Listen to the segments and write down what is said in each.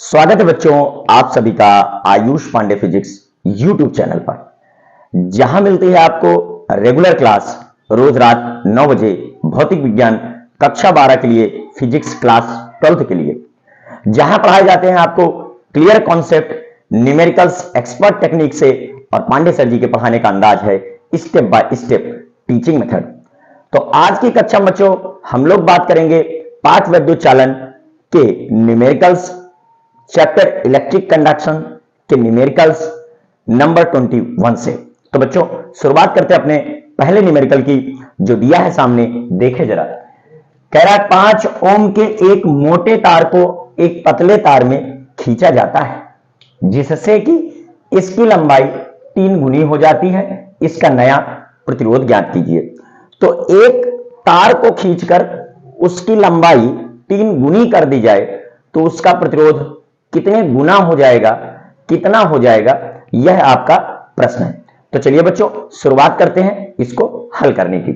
स्वागत है बच्चों, आप सभी का Ayush Pandey physics YouTube channel पर, जहां मिलती है आपको रेगुलर क्लास रोज रात 9 बजे भौतिक विज्ञान कक्षा 12 के लिए, फिजिक्स क्लास 12 के लिए, जहां पढ़ाए जाते हैं आपको clear concept, numericals expert technique से, और पांडे सर जी के पढ़ाने का अंदाज है step by step teaching method. तो आज की कक्षा में बच्चों हम लोग बात करेंगे पाठ विद्युत चालन के न्यूमेरिकल्स, चैप्टर इलेक्ट्रिक कंडक्शन के न्यूमेरिकल्स नंबर 21 से। तो बच्चों शुरुआत करते हैं अपने पहले न्यूमेरिकल की, जो दिया है सामने, देखे जरा। कह रहा है 5 ओम के एक मोटे तार को एक पतले तार में खींचा जाता है, जिससे कि इसकी लंबाई 3 गुनी हो जाती है। इसका नया प्रतिरोध ज्ञात कीजिए। तो एक तार को खींचकर उसकी लंबाई 3 गुनी कर दी जाए तो उसका प्रतिरोध कितने गुना हो जाएगा, कितना हो जाएगा, यह आपका प्रश्न है। तो चलिए बच्चों शुरुआत करते हैं इसको हल करने की।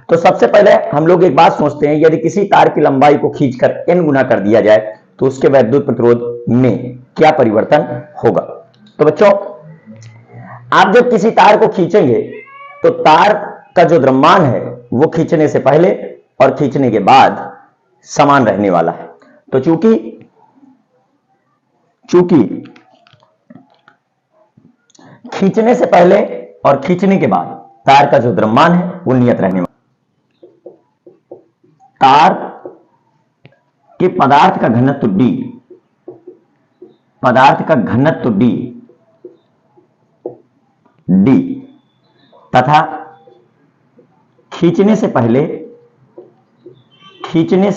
तो सबसे पहले हम लोग एक बात सोचते हैं, यदि किसी तार की लंबाई को खींचकर n गुना कर दिया जाए तो उसके वैद्युत प्रतिरोध में क्या परिवर्तन होगा। तो बच्चों आप जब किसी तार को खींचेंगे तो तार का जो द्रव्यमान है वो खींचने से पहले और खींचने के बाद समान रहने वाला है। तो चूंकि खींचने से पहले और खींचने के बाद तार का जो द्रव्यमान है वो नियत रहने वाला। तार के पदार्थ का घनत्व D, पदार्थ का घनत्व D तथा खींचने से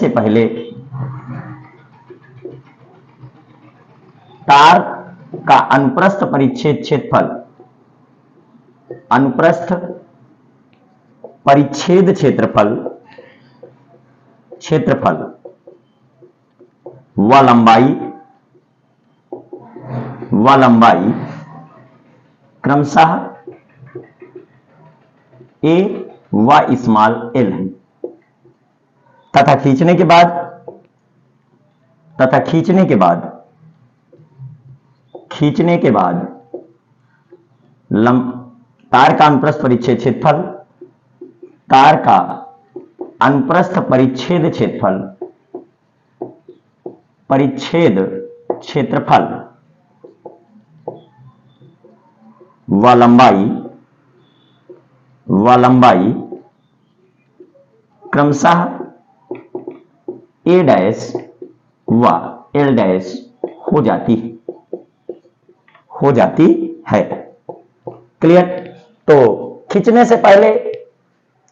पहले तार का अनुप्रस्थ परिच्छेद क्षेत्रफल व लंबाई क्रमशः a व स्मॉल l है तथा खींचने के बाद तार का अनुप्रस्थ परिच्छेद क्षेत्रफल व लंबाई क्रमशः a डैश व l डैश हो जाती है। क्लियर। तो खींचने से पहले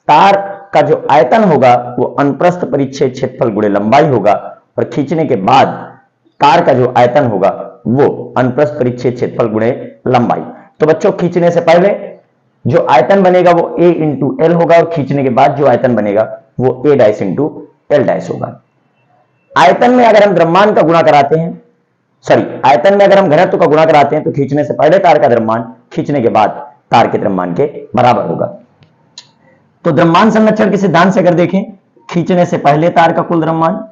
तार का जो आयतन होगा वो अनुप्रस्थ परिच्छेद क्षेत्रफल गुणे लंबाई होगा, और खींचने के बाद तार का जो आयतन होगा वो अनुप्रस्थ परिच्छेद क्षेत्रफल गुणे लंबाई। तो बच्चों खींचने से पहले जो आयतन बनेगा वो a इंटू एल होगा, और खींचने के बाद जो आयतन बनेगा वो a dash into L dash होगा। आयतन में अगर हम द्रव्यमान का गुणा कराते हैं, आयतन में अगर हम घनत्व का गुणा कराते हैं तो खींचने से पहले तार का द्रव्यमान खींचने के बाद तार के द्रव्यमान के बराबर होगा। तो द्रव्यमान संरक्षण के सिद्धांत से अगर देखें, खींचने से पहले तार का कुल द्रव्यमान,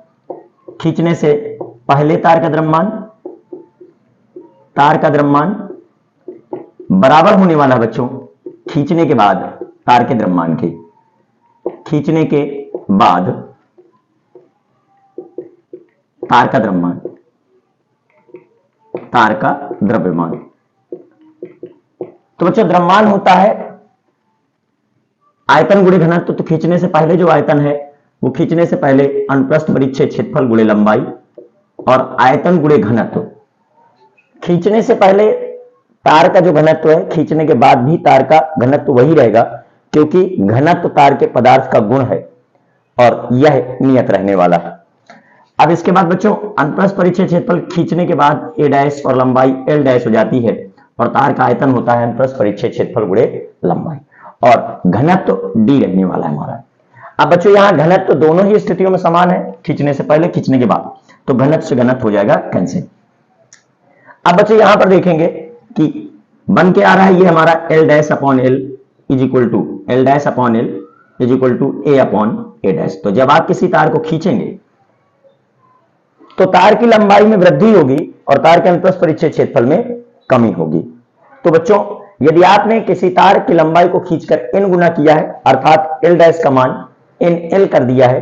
खींचने से पहले तार का द्रव्यमान बराबर होने वाला बच्चों खींचने के बाद तार के द्रव्यमान के, खींचने के बाद तार का द्रव्यमान। तो बच्चों द्रव्यमान होता है आयतन गुणे घनत्व। तो खींचने से पहले जो आयतन है वो खींचने से पहले अनुप्रस्थ परिच्छेद क्षेत्रफल गुणे लंबाई, और आयतन गुणे घनत्व। खींचने से पहले तार का जो घनत्व है, खींचने के बाद भी तार का घनत्व वही रहेगा, क्योंकि घनत्व तार के पदार्थ का गुण है और यह नियत रहने वाला है। अब इसके बाद बच्चों अनुप्रस्थ परिच्छेद क्षेत्रफल खींचने के बाद a डैश और लंबाई l डैश हो जाती है, और तार का आयतन होता है अनुप्रस्थ परिच्छेद क्षेत्रफल गुणे लंबाई, और घनत्व d रहने वाला है हमारा। अब बच्चों यहां घनत्व दोनों ही स्थितियों में समान है, खींचने से पहले खींचने के बाद, तो घनत्व से घनत्व हो जाएगा कैंसिल। अब बच्चों यहां पर देखेंगे कि बन के आ रहा है ये हमारा l dash upon l is equal to l dash upon l is equal to a upon a dash. तो जब आप किसी तार को खींचेंगे तो तार की लंबाई में वृद्धि होगी और तार के अनुप्रस्थ परिच्छेद क्षेत्रफल में कमी होगी। तो बच्चों यदि आपने किसी तार की लंबाई को खींचकर n गुना किया है अर्थात l डैश का मान n l कर दिया है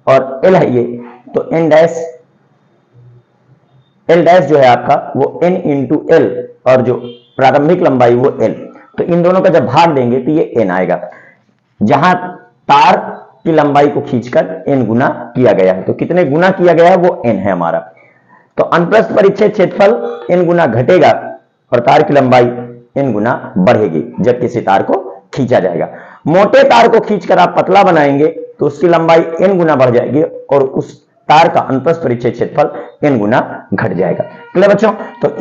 और l है ये, तो n डैश l डैश जो है आपका वो n इंटू l और जो प्रारंभिक लंबाई वो l, तो इन दोनों का जब भाग देंगे तो ये n आएगा। जहां तार की लंबाई को खींचकर n गुना किया गया है, तो कितने गुना किया गया है वो n है हमारा। तो अनुप्रस्थ परिच्छेद क्षेत्रफल n गुना घटेगा और तार की लंबाई n गुना बढ़ेगी जब किसी तार को खींचा जाएगा। मोटे तार को खींचकर आप पतला बनाएंगे तो उसकी लंबाई n गुना बढ़ जाएगी और उस तार का अनुप्रस्थ परिच्छेद क्षेत्रफल n गुना घट जाएगा। क्लियर बच्चों? तो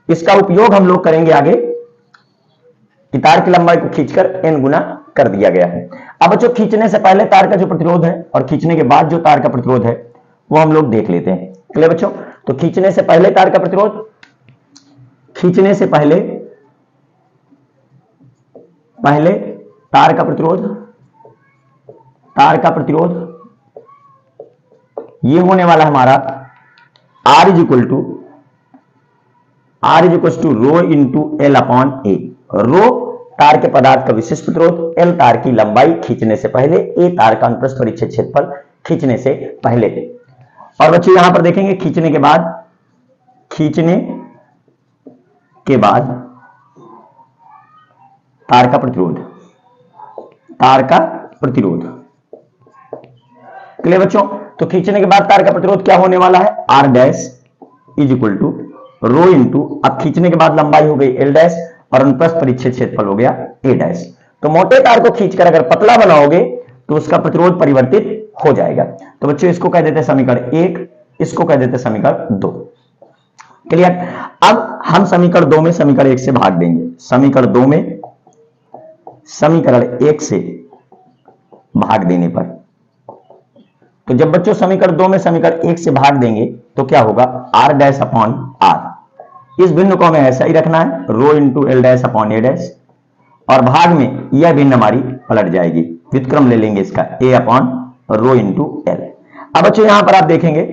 इसका उपयोग हम लोग करेंगे आगे कि तार की लंबाई को खींचकर n गुना कर दिया गया है। अब बच्चों खींचने से पहले तार का जो प्रतिरोध है और खींचने के बाद जो तार का प्रतिरोध है वो हम लोग देख लेते हैं। क्लियर बच्चों? तो खींचने से पहले तार का प्रतिरोध, खींचने से पहले तार का प्रतिरोध ये होने वाला हमारा R is equal to rho into L upon A. Rho तार के पदार्थ का विशिष्ट प्रतिरोध, एल तार की लंबाई खींचने से पहले, ए तार का अनुप्रस्थ परिच्छेद क्षेत्रफल खींचने से पहले। और बच्चों यहां पर देखेंगे खींचने के बाद तार का प्रतिरोध। क्लियर बच्चों? तो खींचने के बाद तार का प्रतिरोध क्या होने वाला है? R dash is equal to rho into, अब खींचने के बाद लंबाई हो गई एल डैश और अनुप्रस्थ परिच्छेद क्षेत्रफल हो गया ए डैश। तो मोटे तार को खींचकर अगर पतला बनाओगे तो उसका प्रतिरोध परिवर्तित हो जाएगा। तो बच्चों इसको कह देते हैं समीकरण 1, इसको कह देते हैं समीकरण 2। क्लियर? अब हम समीकरण 2 में समीकरण 1 से भाग देंगे। समीकरण 2 में समीकरण 1 से भाग देने पर, तो जब बच्चों समीकरण 2 में समीकरण 1 से भाग देंगे तो क्या होगा? आर डैश अपॉन आर, इस भिन्न को हमें ऐसा ही रखना है, रो into L dash upon A dash, और भाग में यह भिन्न हमारी पलट जाएगी, व्युत्क्रम ले लेंगे इसका ए अपॉन रो इंटू एल। अब बच्चों यहां पर आप देखेंगे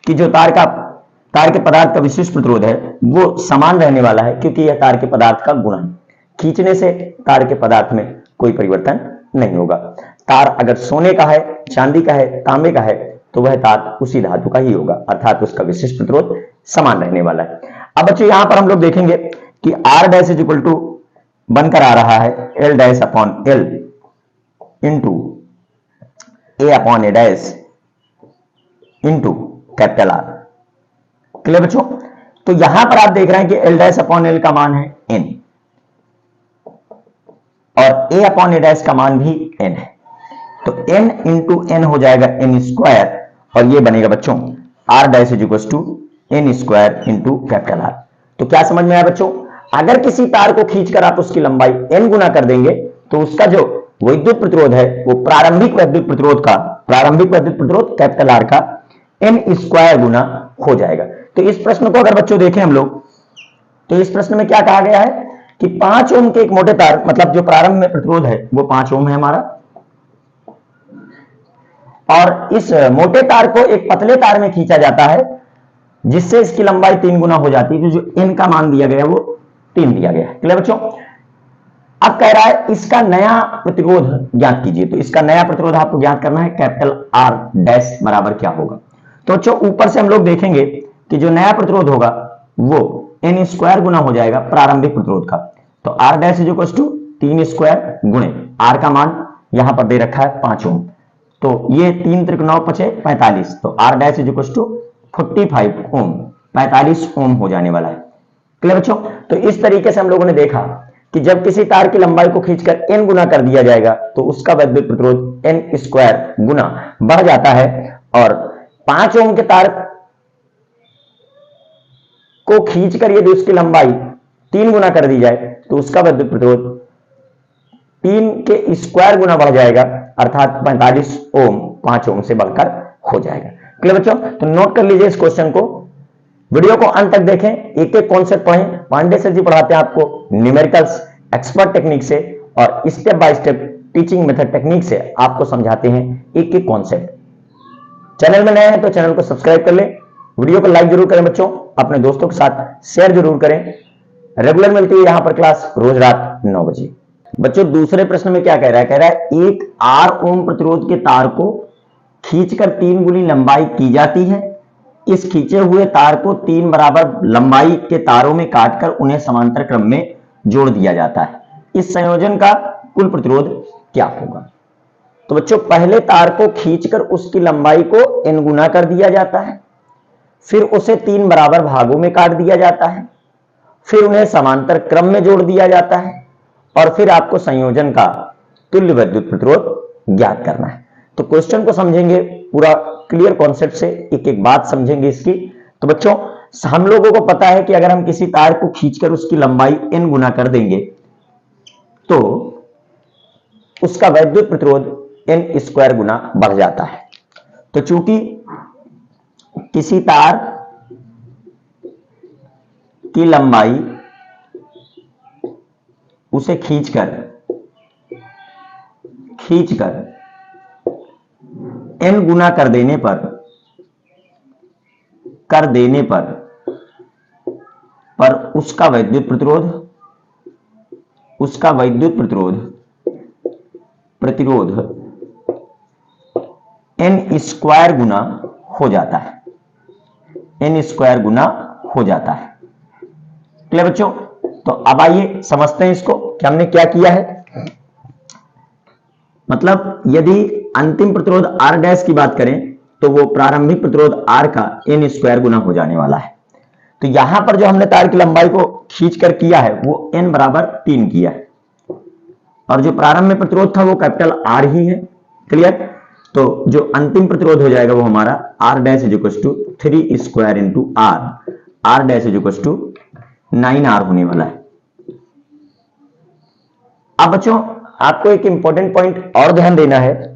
कि जो तार के पदार्थ का विशिष्ट प्रतिरोध है वो समान रहने वाला है क्योंकि यह तार के पदार्थ का गुण है। खींचने से तार के पदार्थ में कोई परिवर्तन नहीं होगा। तार अगर सोने का है, चांदी का है, तांबे का है तो वह तार उसी धातु का ही होगा, अर्थात उसका विशिष्ट प्रतिरोध समान रहने वाला है। अब बच्चों यहां पर हम लोग देखेंगे कि R dash is equal to बनकर आ रहा है L dash upon L into A upon A dash into capital R. Clear बच्चों? तो यहां पर आप देख रहे हैं कि एल डैश अपॉन एल का मान है n और ए अपॉन ए डैश का मान भी n है, तो n इंटू n हो जाएगा n स्क्वायर और ये बनेगा बच्चों R dash is equal to n square into capital R. तो क्या समझ में आया बच्चों? अगर किसी तार को खींचकर आप उसकी लंबाई n गुना कर देंगे तो उसका जो वैद्युत प्रतिरोध है वो प्रारंभिक वैद्युत प्रतिरोध कैपिटल आर का n स्क्वायर गुना हो जाएगा। तो इस प्रश्न को अगर बच्चों देखें हम लोग, तो इस प्रश्न में क्या कहा गया है कि 5 ओम के एक मोटे तार, मतलब जो प्रारंभ में प्रतिरोध है वो 5 ओम है हमारा, और इस मोटे तार को एक पतले तार में खींचा जाता है जिससे इसकी लंबाई 3 गुना हो जाती है। तो जो n का मान दिया गया वो 3 दिया गया है। क्लियर बच्चों? अब कह रहा है इसका नया प्रतिरोध ज्ञात कीजिए। तो इसका नया प्रतिरोध आपको ज्ञात करना है, कैपिटल आर डैश बराबर क्या होगा। तो बच्चों ऊपर से हम लोग देखेंगे कि जो नया प्रतिरोध होगा वो n स्क्वायर गुना हो जाएगा प्रारंभिक प्रतिरोध का। तो R dash is equal to 3 square गुणे आर का मान यहां पर दे रखा है 5 ओम, तो ये 3 त्रिक 9 5 45, तो R dash is equal to 45 ohm, 45 ohm हो जाने वाला है। क्लियर बच्चों? तो इस तरीके से हम लोगों ने देखा कि जब किसी तार की लंबाई को खींचकर n गुना कर दिया जाएगा तो उसका वैद्युत प्रतिरोध n स्क्वायर गुना बढ़ जाता है, और 5 ओम के तार को खींचकर यदि उसकी लंबाई 3 गुना कर दी जाए तो उसका वैद्युत प्रतिरोध 3 के स्क्वायर गुना बढ़ जाएगा, अर्थात 45 ओम 5 ओम से बढ़कर हो जाएगा। क्लियर बच्चों? तो नोट कर लीजिए इस क्वेश्चन को, वीडियो को अंत तक देखें, एक एक कॉन्सेप्ट पढ़ें। पांडे सर जी पढ़ाते हैं आपको न्यूमेरिकल्स एक्सपर्ट टेक्निक से और step by step teaching method technique से आपको समझाते हैं एक एक कॉन्सेप्ट। चैनल में नए हैं तो चैनल को सब्सक्राइब कर ले, वीडियो को लाइक जरूर करें बच्चों, अपने दोस्तों के साथ शेयर जरूर करें। रेगुलर मिलती है यहां पर क्लास रोज रात 9 बजे। बच्चों दूसरे प्रश्न में क्या कह रहा है, कह रहा है एक 8 ओम प्रतिरोध के तार को खींचकर 3 गुनी लंबाई की जाती है। इस खींचे हुए तार को 3 बराबर लंबाई के तारों में काटकर उन्हें समांतर क्रम में जोड़ दिया जाता है। इस संयोजन का कुल प्रतिरोध क्या होगा? तो बच्चों पहले तार को खींचकर उसकी लंबाई को n गुना कर दिया जाता है, फिर उसे 3 बराबर भागों में काट दिया जाता है, फिर उन्हें समांतर क्रम में जोड़ दिया जाता है और फिर आपको संयोजन का तुल्य विद्युत प्रतिरोध ज्ञात करना है। तो क्वेश्चन को समझेंगे पूरा क्लियर कॉन्सेप्ट से, एक एक बात समझेंगे इसकी। तो बच्चों हम लोगों को पता है कि अगर हम किसी तार को खींचकर उसकी लंबाई n गुना कर देंगे तो उसका वैद्युत प्रतिरोध n स्क्वायर गुना बढ़ जाता है। तो चूंकि किसी तार की लंबाई उसे खींचकर n गुना कर देने पर उसका वैद्युत प्रतिरोध n स्क्वायर गुना हो जाता है, n स्क्वायर गुना हो जाता है। क्लियर बच्चों? तो अब आइए समझते हैं इसको कि हमने क्या किया है। मतलब यदि अंतिम प्रतिरोध R डैश की बात करें तो वो प्रारंभिक प्रतिरोध R का n स्क्वायर गुना हो जाने वाला है। तो यहां पर जो हमने तार की लंबाई को खींचकर किया है वो n बराबर 3 किया है और जो प्रारंभ में प्रतिरोध था वो कैपिटल R ही है। क्लियर? तो जो अंतिम प्रतिरोध हो जाएगा वो हमारा R dash is equal to 3 square into R dash is equal to 9R होने वाला है। अब बच्चों आपको एक इंपॉर्टेंट पॉइंट और ध्यान देना है,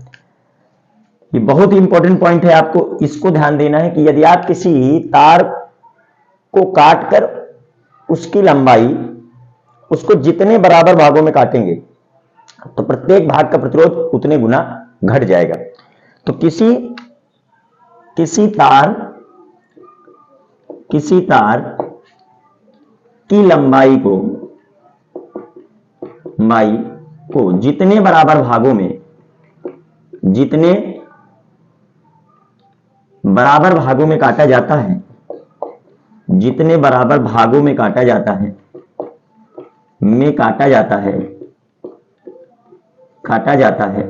ये बहुत ही इंपॉर्टेंट पॉइंट है, आपको इसको ध्यान देना है कि यदि आप किसी तार को काटकर उसकी लंबाई उसको जितने बराबर भागों में काटेंगे तो प्रत्येक भाग का प्रतिरोध उतने गुना घट जाएगा। तो किसी तार की लंबाई को जितने बराबर भागों में काटा जाता है,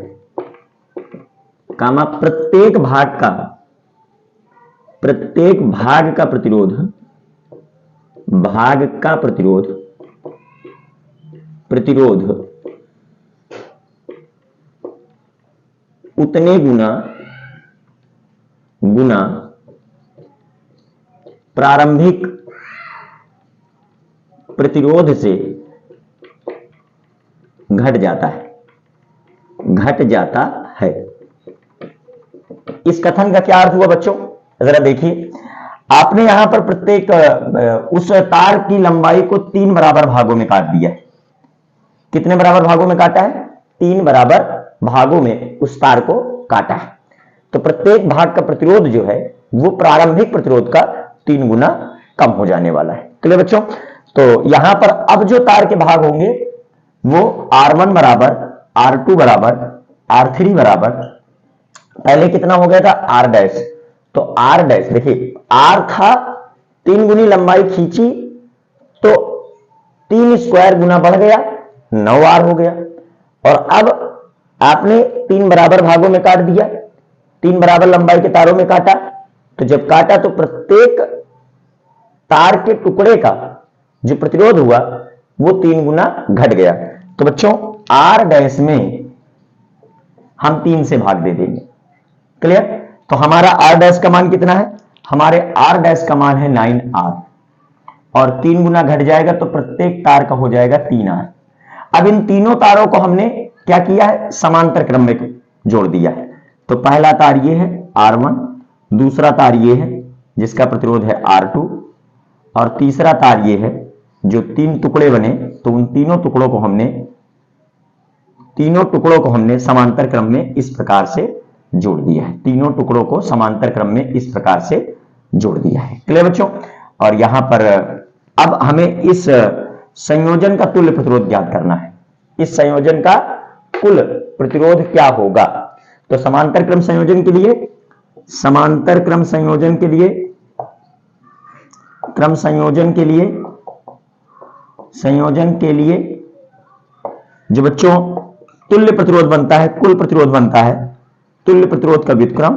कामा प्रत्येक भाग का प्रतिरोध उतने गुना प्रारंभिक प्रतिरोध से घट जाता है। इस कथन का क्या अर्थ हुआ बच्चों? जरा देखिए, आपने यहां पर प्रत्येक उस तार की लंबाई को 3 बराबर भागों में काट दिया। कितने बराबर भागों में काटा है? 3 बराबर भागों में उस तार को काटा है। तो प्रत्येक भाग का प्रतिरोध जो है वो प्रारंभिक प्रतिरोध का 3 गुना कम हो जाने वाला है। क्लियर बच्चों? तो यहां पर अब जो तार के भाग होंगे वो R1 बराबर, R2 बराबर, R3 बराबर, पहले कितना हो गया था R डैश, तो R डैश देखिए R था 3 गुनी लंबाई खींची तो 3 स्क्वायर गुना बढ़ गया 9R हो गया। और अब आपने 3 बराबर भागों में काट दिया, 3 बराबर लंबाई के तारों में काटा, तो जब काटा तो प्रत्येक तार के टुकड़े का जो प्रतिरोध हुआ वो 3 गुना घट गया। तो बच्चों R डैश में हम 3 से भाग दे देंगे। क्लियर? तो हमारा R डैश का मान कितना है? हमारे R डैश का मान है 9R और 3 गुना घट जाएगा तो प्रत्येक तार का हो जाएगा 3R। अब इन तीनों तारों को हमने क्या किया है? समांतर क्रम में जोड़ दिया है। तो पहला तार ये है R1, दूसरा तार ये है जिसका प्रतिरोध है R2 और तीसरा तार ये है जो 3 टुकड़े बने, तो उन तीनों टुकड़ों को हमने समांतर क्रम में इस प्रकार से जोड़ दिया है। तीनों टुकड़ों को समांतर क्रम में इस प्रकार से जोड़ दिया है। क्लियर बच्चों? और यहां पर अब हमें इस संयोजन का तुल्य प्रतिरोध ज्ञात करना है। इस संयोजन का कुल प्रतिरोध क्या होगा? तो समांतर क्रम संयोजन के लिए, समांतर क्रम संयोजन के लिए, क्रम संयोजन के लिए, संयोजन के लिए जो बच्चों तुल्य प्रतिरोध बनता है, कुल प्रतिरोध बनता है, तुल्य प्रतिरोध का व्युत्क्रम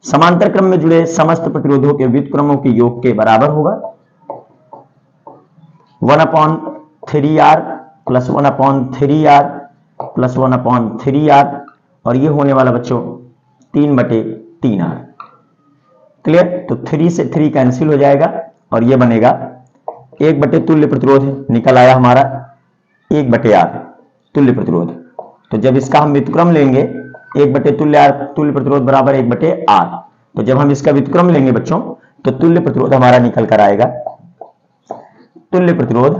समांतर क्रम में जुड़े समस्त प्रतिरोधों के व्युत्क्रमों के योग के बराबर होगा। 1/3r plus 1/3r plus 1/3r, और ये होने वाला बच्चों 3/3r। क्लियर? तो 3 से 3 कैंसिल हो जाएगा और ये बनेगा 1 तुल्य प्रतिरोध निकल आया हमारा 1/r तुल्य प्रतिरोध। तो जब इसका हम व्युत्क्रम लेंगे 1 तुल्य प्रतिरोध बराबर 1/r, तो जब हम इसका व्युत्क्रम लेंगे बच्चों तो तुल्य प्रतिरोध हमारा निकल कर आएगा तुल्य प्रतिरोध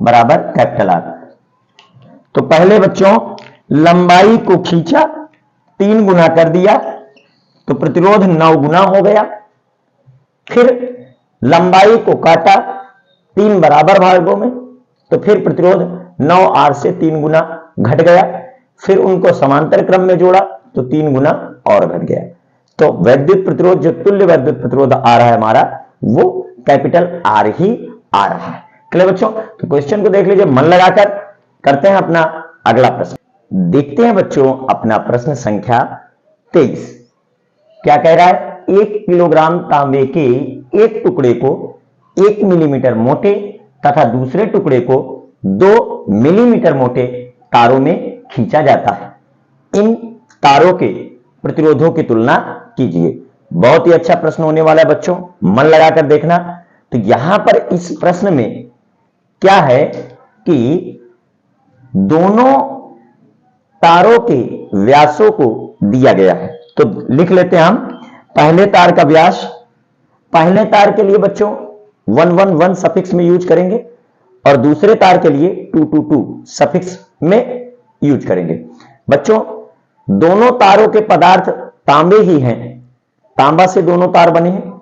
बराबर कैपिटल R। तो पहले बच्चों लंबाई को खींचा, 3 गुना कर दिया तो प्रतिरोध 9 गुना हो गया। फिर लंबाई को काटा 3 बराबर भागों में, तो फिर प्रतिरोध 9r से 3 गुना घट गया। फिर उनको समांतर क्रम में जोड़ा तो 3 गुना और घट गया। तो वैद्युत प्रतिरोध, जो तुल्य वैद्युत प्रतिरोध आ रहा है हमारा, वो कैपिटल R ही आ रहा है। क्लियर बच्चों? तो क्वेश्चन को देख लीजिए मन लगाकर। करते हैं अपना अगला प्रश्न। देखते हैं बच्चों अपना प्रश्न संख्या 23 क्या कह रहा है। 1 किलोग्राम तांबे के एक टुकड़े को 1 मिलीमीटर मोटे तथा दूसरे टुकड़े को 2 मिलीमीटर मोटे तारों में खींचा जाता है। इन तारों के प्रतिरोधों की तुलना कीजिए। बहुत ही अच्छा प्रश्न होने वाला है बच्चों, मन लगाकर देखना। तो यहां पर इस प्रश्न में क्या है कि दोनों तारों के व्यासों को दिया गया है। तो लिख लेते हैं हम पहले तार का व्यास। पहले तार के लिए बच्चों 111 सफिक्स में यूज करेंगे और दूसरे तार के लिए 222 सफिक्स में यूज करेंगे। बच्चों दोनों तारों के पदार्थ तांबे ही हैं, तांबा से दोनों तार बने हैं,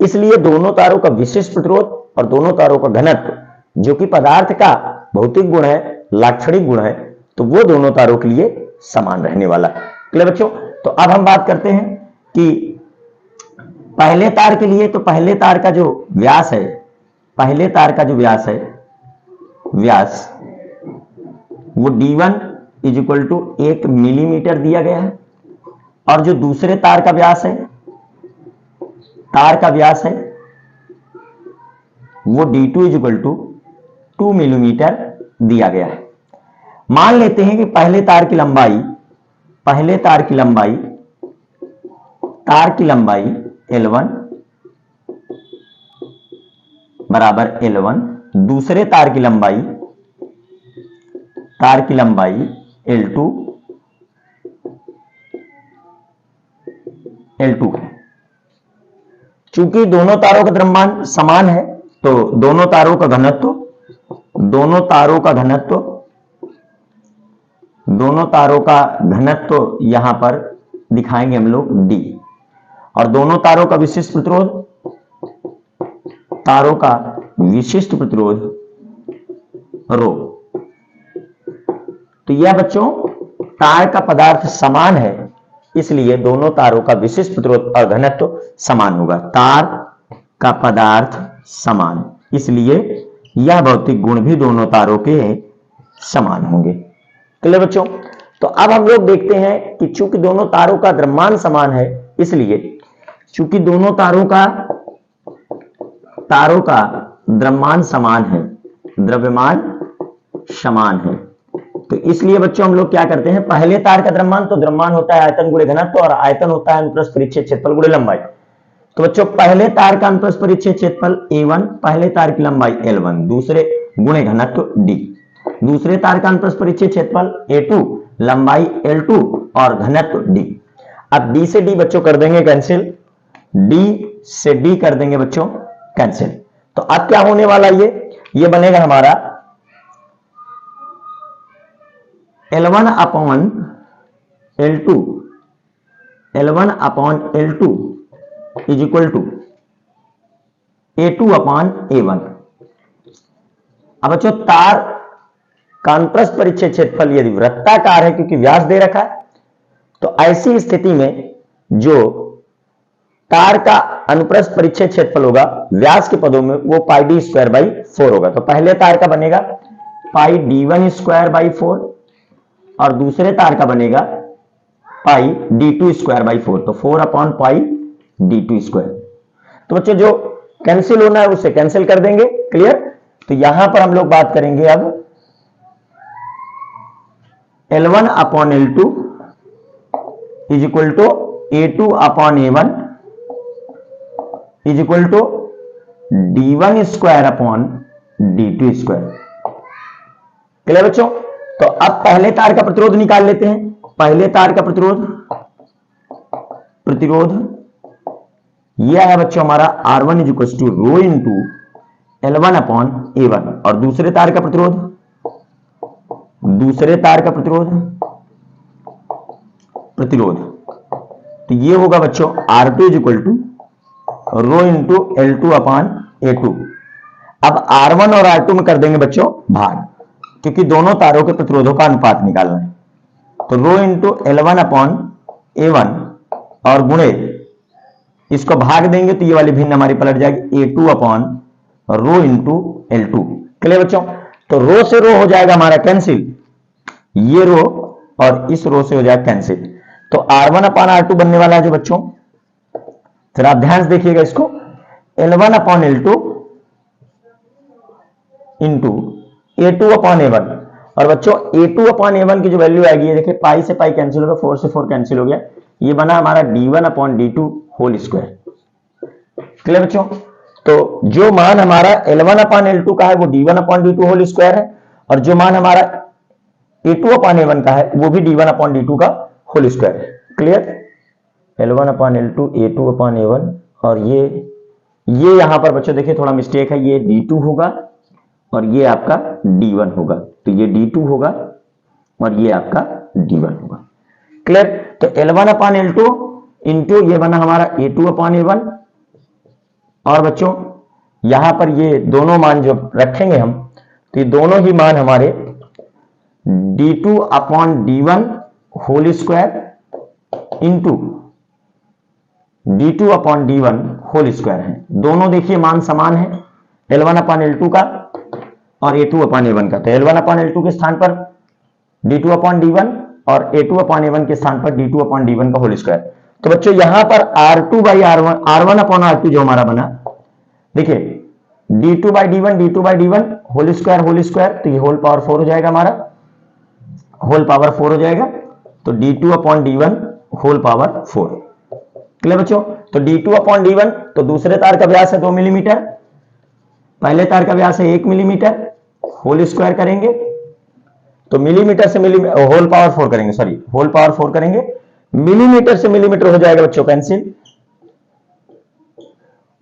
इसलिए दोनों तारों का विशिष्ट प्रतिरोध और दोनों तारों का घनत्व, जो कि पदार्थ का भौतिक गुण है, लाक्षणिक गुण है, तो वो दोनों तारों के लिए समान रहने वाला है। क्लियर बच्चों? तो अब हम बात करते हैं कि पहले तार के लिए, तो पहले तार का जो व्यास है, पहले तार का जो व्यास है, व्यास वो D1 = 1 मिलीमीटर दिया गया है, और जो दूसरे तार का व्यास है, तार का व्यास है वो D2 = 2 मिलीमीटर दिया गया है। मान लेते हैं कि पहले तार की लंबाई, पहले तार की लंबाई, तार की लंबाई L1 बराबर L1, दूसरे तार की लंबाई, तार की लंबाई L2 है। चूंकि दोनों तारों का द्रव्यमान समान है तो दोनों तारों का घनत्व, दोनों तारों का घनत्व, दोनों तारों का घनत्व यहां पर दिखाएंगे हम लोग D, और दोनों तारों का विशिष्ट प्रतिरोध, तारों का विशिष्ट प्रतिरोध रो। तो यह बच्चों तार का पदार्थ समान है, इसलिए दोनों तारों का विशिष्ट प्रतिरोध और घनत्व समान होगा। तार का पदार्थ समान, इसलिए यह भौतिक गुण भी दोनों तारों के समान होंगे। क्लियर बच्चों? तो अब हम लोग देखते हैं कि चूंकि दोनों तारों का द्रव्यमान समान है, इसलिए चूंकि दोनों तारों का द्रव्यमान समान है, द्रव्यमान समान है, तो इसलिए बच्चों हम लोग क्या करते हैं, पहले तार का द्रव्यमान, तो द्रव्यमान होता है आयतन गुणे घनत्व और आयतन होता है अनुप्रस्थ परिच्छेद क्षेत्रफल गुणे लंबाई। तो बच्चों पहले तार का अनुप्रस्थ परिच्छेद क्षेत्रफल A1, पहले तार की लंबाई L1, दूसरे गुणे घनत्व D, दूसरे तार का अनुप्रस्थ परिच्छेद क्षेत्रफल A2, लंबाई L2 और घनत्व D। अब D से D बच्चों कर देंगे कैंसिल, D से D कर देंगे बच्चों कैंसिल। तो अब क्या होने वाला, ये बनेगा हमारा L1/L2 L1 upon L2 is equal to A2 upon A1। अब बच्चों तार का अनुप्रस्थ परिच्छेद क्षेत्रफल यदि वृत्ताकार है क्योंकि व्यास दे रखा है, तो ऐसी स्थिति में जो तार का अनुप्रस्थ परिच्छेद क्षेत्रफल होगा व्यास के पदों में वो पाई डी स्क्वायर बाई 4 होगा। तो पहले तार का बनेगा पाई D1 स्क्वायर बाई 4 और दूसरे तार का बनेगा पाई D2 स्क्वायर बाई 4। तो 4 अपॉन पाई D2 स्क्वायर। तो बच्चों जो कैंसिल होना है उसे कैंसिल कर देंगे। क्लियर। तो यहां पर हम लोग बात करेंगे अब L1 upon L2 is equal to A2 upon A1 is equal to D1 square upon D2 square. Clear बच्चों। तो अब पहले तार का प्रतिरोध निकाल लेते हैं। पहले तार का प्रतिरोध यह है बच्चों हमारा R1 is equal to rho into L1 upon A1 और दूसरे तार का प्रतिरोध तो ये होगा बच्चों R2 is equal to rho into L2 upon A2। अब R1 और R2 में कर देंगे बच्चों भाग, क्योंकि दोनों तारों के प्रतिरोधों का अनुपात निकालना है। तो रो इंटू L1 अपॉन A1 और गुणे इसको भाग देंगे तो ये वाली भिन्न हमारी पलट जाएगी A2 अपॉन रो इंटू L2। क्लियर बच्चों। तो रो से रो हो जाएगा हमारा कैंसिल, ये रो और इस रो से हो जाएगा कैंसिल। तो R1 अपॉन R2 बनने वाला है जो बच्चों, फिर आप ध्यान से देखिएगा इसको, L1 upon L2 into A2 upon A1। और बच्चों A2 अपॉन A1 की जो वैल्यू आएगी ये देखिए पाई से पाई कैंसिल होगा, 4 से 4 कैंसिल हो गया, ये बना हमारा D1 upon D2 whole square. Clear बच्चों। तो जो मान हमारा L1 अपॉन L2 का है वो D1 upon D2 whole square है और जो मान हमारा A2 अपॉन A1 का है वो भी D1 अपॉन D2 का होल स्क्वायर है। Clear. L1 upon L2 A2 upon A1 और ये यहां पर बच्चों देखिए थोड़ा मिस्टेक है, ये D2 होगा और ये आपका D1 होगा। तो ये D2 होगा और ये आपका D1 होगा। क्लियर। तो L1 अपॉन L2 इंटू ये बना हमारा A2 अपॉन A1 और बच्चों यहां पर ये दोनों मान जो रखेंगे हम, तो ये दोनों ही मान हमारे D2 upon D1 whole square into D2 upon D1 whole square है। दोनों देखिए मान समान है, L1 अपॉन L2 का और A2 अपॉन A1 का। तो L1 अपॉन L2 के स्थान पर D2 अपॉन D1 और A2 अपॉन A1 के स्थान पर D2 अपॉन D1 का होल स्क्वायर। तो बच्चों यहां पर R2 by R1 upon R2 जो हमारा बना, देखिए D2 by D1 whole square, तो ये होल पावर 4 हो जाएगा हमारा, होल पावर 4 हो जाएगा। तो D2 upon D1 whole power 4। Clear बच्चों। तो D2 अपॉन D1 तो दूसरे तार का व्यास है 2 मिलीमीटर, पहले तार का व्यास है 1 मिलीमीटर, होल स्क्वायर करेंगे तो मिलीमीटर से होल पावर 4 करेंगे, सॉरी होल पावर 4 करेंगे, मिलीमीटर से मिलीमीटर हो जाएगा बच्चों कैंसिल।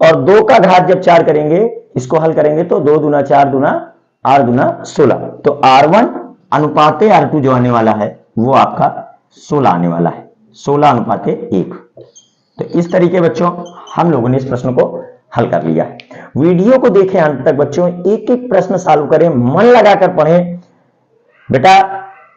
और 2 का घात जब 4 करेंगे, इसको हल करेंगे तो 2 दूना 4 दूना 8 दूना 16। तो R1 अनुपाते R2 जो आने वाला है वो आपका 16 आने वाला है, 16 अनुपाते 1। तो इस तरीके बच्चों हम लोगों ने इस प्रश्न को हल कर लिया। वीडियो को देखें अंत तक बच्चों, एक एक प्रश्न सॉल्व करें, मन लगाकर पढ़ें। बेटा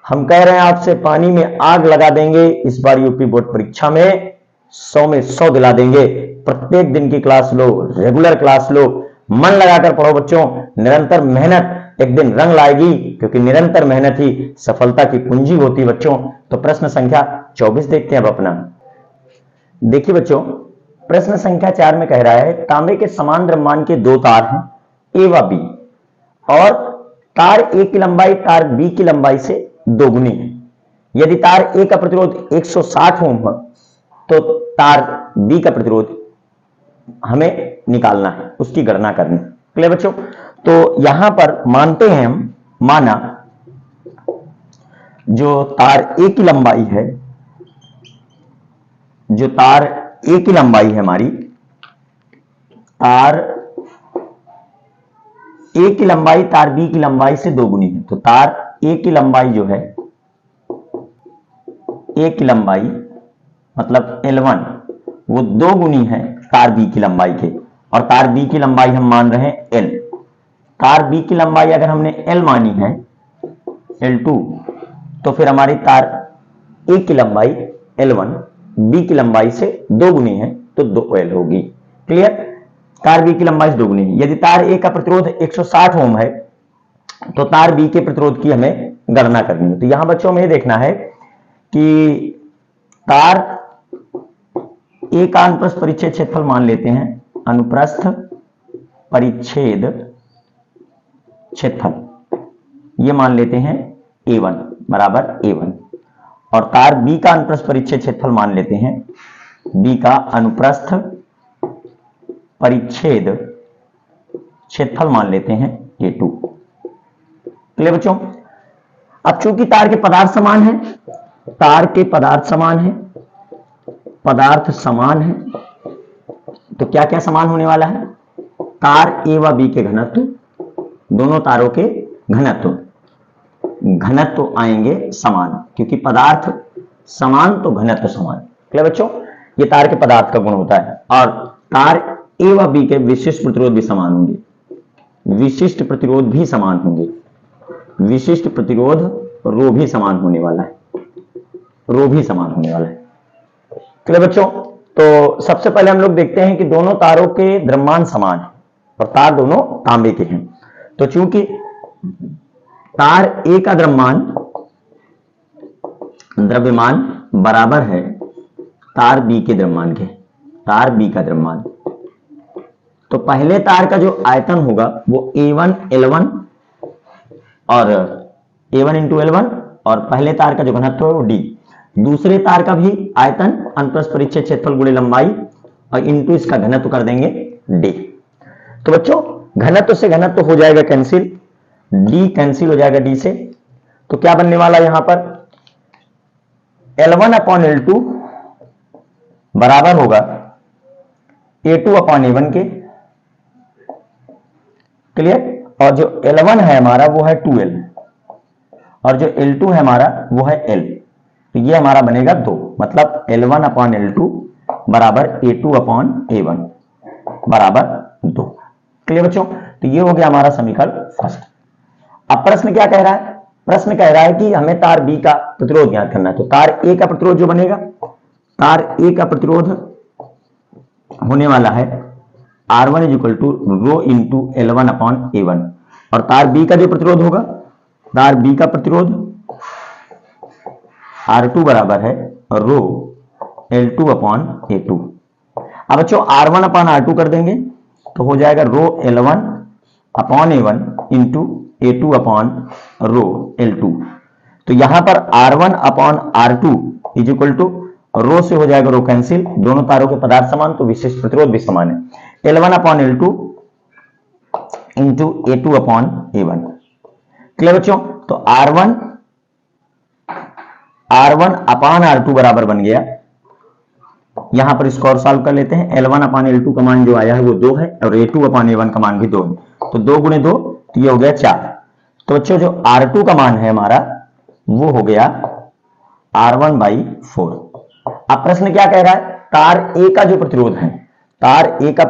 हम कह रहे हैं आपसे, पानी में आग लगा देंगे इस बार यूपी बोर्ड परीक्षा में 100 में 100 दिला देंगे। प्रत्येक दिन की क्लास लो, रेगुलर क्लास लो, मन लगाकर पढ़ो बच्चों। निरंतर मेहनत एक दिन रंग लाएगी, क्योंकि निरंतर मेहनत ही सफलता की कुंजी होती है बच्चों। तो प्रश्न संख्या 24 देखते हैं अब अपना। देखिए बच्चों प्रश्न संख्या 4 में कह रहा है तांबे के समान द्रव्यमान के 2 तार हैं ए व बी और तार ए की लंबाई तार बी की लंबाई से दोगुनी है। यदि तार ए का प्रतिरोध 160 ओम है तो तार बी का प्रतिरोध हमें निकालना है, उसकी गणना करनी। क्लियर बच्चों। तो यहां पर मानते हैं हम, माना जो तार ए की लंबाई है, जो तार ए की लंबाई है हमारी, तार ए की लंबाई तार बी की लंबाई से दोगुनी है। तो तार ए की लंबाई जो है, ए की लंबाई मतलब L1 वो 2 गुनी है तार B की लंबाई के, और तार B की लंबाई हम मान रहे हैं L। तार B की लंबाई अगर हमने L मानी है L2, तो फिर हमारी तार A की लंबाई L1 B की लंबाई से 2 गुनी है तो 2L होगी। क्लियर? तार B की लंबाई से 2 गुनी है। यदि तार A का प्रतिरोध 160 ओम है तो तार B के प्रतिरोध की हमें गणना करनी है। तो यहां बच्चों में देखना है कि तार A का अनुप्रस्थ परिच्छेद क्षेत्रफल मान लेते हैं, अनुप्रस्थ परिच्छेद क्षेत्रफल ये मान लेते हैं A1 बराबर A1, और तार B का अनुप्रस्थ परिच्छेद क्षेत्रफल मान लेते हैं, B का अनुप्रस्थ परिच्छेद क्षेत्रफल मान लेते हैं A2। क्लियर बच्चों? अब चूंकि तार के पदार्थ समान है, तार के पदार्थ समान है, पदार्थ समान है, तो क्या क्या समान होने वाला है? तार A व B के घनत्व, दोनों तारों के घनत्व आएंगे समान, क्योंकि पदार्थ समान तो घनत्व समान। क्लियर बच्चों? ये तार के पदार्थ का गुण होता है। और तार A व B के विशिष्ट प्रतिरोध भी समान होंगे, विशिष्ट प्रतिरोध भी समान होंगे, विशिष्ट प्रतिरोध रो भी समान होने वाला है, रो भी समान होने वाला है। क्लियर बच्चों? तो सबसे पहले हम लोग देखते हैं कि दोनों तारों के द्रव्यमान समान है और तार दोनों तांबे के हैं। तो चूंकि तार A का द्रव्यमान बराबर है तार B के द्रव्यमान के, तार B का द्रव्यमान, तो पहले तार का जो आयतन होगा वो A1 L1 और A1 इंटू L1, और पहले तार का जो घनत्व है वो D। दूसरे तार का भी आयतन अनुप्रस्थ परिच्छेद क्षेत्रफल गुणे लंबाई और इंटू इसका घनत्व कर देंगे D। तो बच्चों घनत्व से घनत्व हो जाएगा कैंसिल, D कैंसिल हो जाएगा D से, तो क्या बनने वाला यहां पर L1 अपॉन L2 बराबर होगा A2 अपॉन A1 के। क्लियर? और जो L1 है हमारा वो है 2L, और जो L2 है हमारा वो है L, तो ये हमारा बनेगा 2, मतलब L1 अपॉन L2 बराबर A2 अपॉन A1 बराबर 2। क्लियर बच्चों? तो ये हो गया हमारा समीकरण फर्स्ट। अब प्रश्न क्या कह रहा है? प्रश्न कह रहा है कि हमें तार B का प्रतिरोध ज्ञात करना है। तो तार A का प्रतिरोध जो बनेगा, तार A का प्रतिरोध होने वाला है R1 equal to rho into L1 upon A1, और तार B का जो प्रतिरोध होगा, तार B का प्रतिरोध R2 बराबर है रो L2 अपॉन A2। अब बच्चों R1 अपॉन R2 कर देंगे तो हो जाएगा rho L1 upon A1 into A2 upon rho L2। तो यहां पर R1 upon R2 is equal to rho से हो जाएगा रो कैंसिल, दोनों तारों के पदार्थ समान तो विशिष्ट प्रतिरोध भी समान है, L1 upon L2 into A2 upon A1। Clear बच्चों? तो R1 अपॉन R2 बराबर बन गया, यहां पर इसको और सॉल्व कर लेते हैं। L1 अपॉन L2 का मान जो आया है वो 2 है, और A2 अपॉन A1 का मान भी 2 है, तो 2 गुणे 2 तो ये हो गया 4। तो बच्चों जो R2 का मान है हमारा वो हो गया R1 बाई 4। अब प्रश्न क्या कह रहा है? तार A का जो प्रतिरोध है, तार A का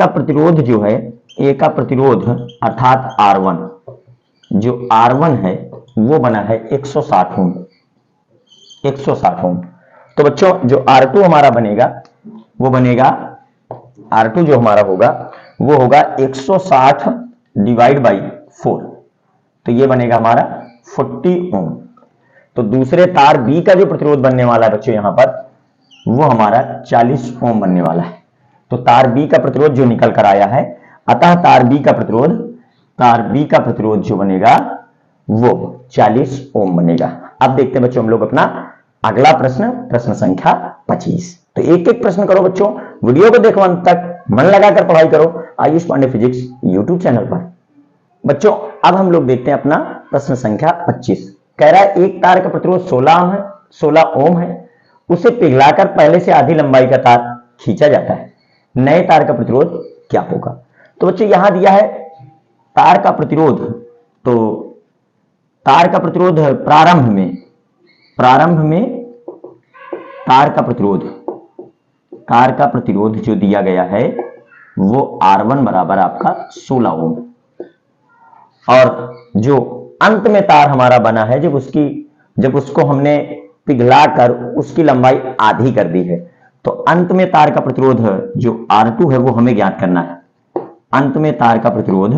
प्रतिरोध जो है, A का प्रतिरोध अर्थात R1, जो R1 है वो बना है 160 ओम, 160 ओम। तो बच्चों जो R2 हमारा बनेगा वो बनेगा, R2 जो हमारा होगा वो होगा 160 डिवाइड बाई 4, तो ये बनेगा हमारा 40 ओम। तो दूसरे तार B का जो प्रतिरोध बनने वाला है बच्चों यहां पर वो हमारा 40 ओम बनने वाला है। तो तार B का प्रतिरोध जो निकल कर आया है, अतः तार B का प्रतिरोध जो बनेगा वो 40 ओम बनेगा। अब देखते हैं बच्चों हम लोग अपना अगला प्रश्न, प्रश्न संख्या 25। तो एक एक प्रश्न करो बच्चों, वीडियो को देखो अंत तक, मन लगाकर पढ़ाई करो Ayush Pandey physics YouTube channel पर। बच्चों अब हम लोग देखते हैं अपना प्रश्न संख्या 25। कह रहा है एक तार का प्रतिरोध 16 ओम है, उसे पिघलाकर पहले से आधी लंबाई का तार खींचा जाता है, नए तार का प्रतिरोध क्या होगा? तो बच्चों यहां दिया है तार का प्रतिरोध, तो तार का प्रतिरोध प्रारंभ में तार का प्रतिरोध जो दिया गया है वो R1 बराबर आपका 16 ओम। और जो अंत में तार हमारा बना है, जब उसको हमने पिघलाकर उसकी लंबाई आधी कर दी है, तो अंत में तार का प्रतिरोध जो R2 है वो हमें ज्ञात करना है। अंत में तार का प्रतिरोध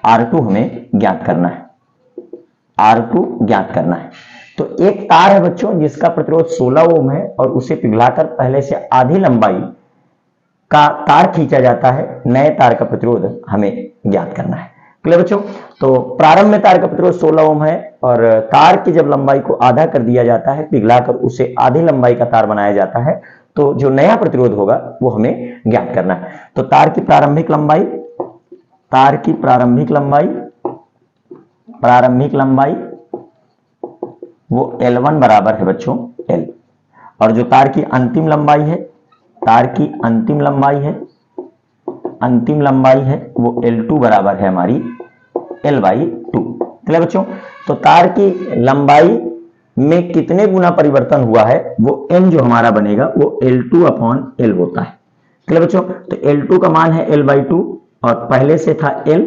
R2 हमें ज्ञात करना है, R2 ज्ञात करना है। तो एक तार है बच्चों जिसका प्रतिरोध 16 ओम है और उसे पिघलाकर पहले से आधी लंबाई का तार खींचा जाता है, नए तार का प्रतिरोध हमें ज्ञात करना है। क्लियर बच्चों? तो प्रारंभ में तार का प्रतिरोध 16 ओम है और तार की जब लंबाई को आधा कर दिया जाता है, पिघलाकर उसे आधी लंबाई का तार बनाया जाता है, तो जो नया प्रतिरोध होगा वो हमें ज्ञात करना है। तो तार की प्रारंभिक लंबाई वो L1 बराबर है बच्चों L, और जो तार की अंतिम लंबाई है वो L2 बराबर है हमारी L/2। क्लियर बच्चों? तो तार की लंबाई में कितने गुना परिवर्तन हुआ है वो n जो हमारा बनेगा वो L2/L होता है। क्लियर बच्चों? तो L2 का मान है L/2 और पहले से था L,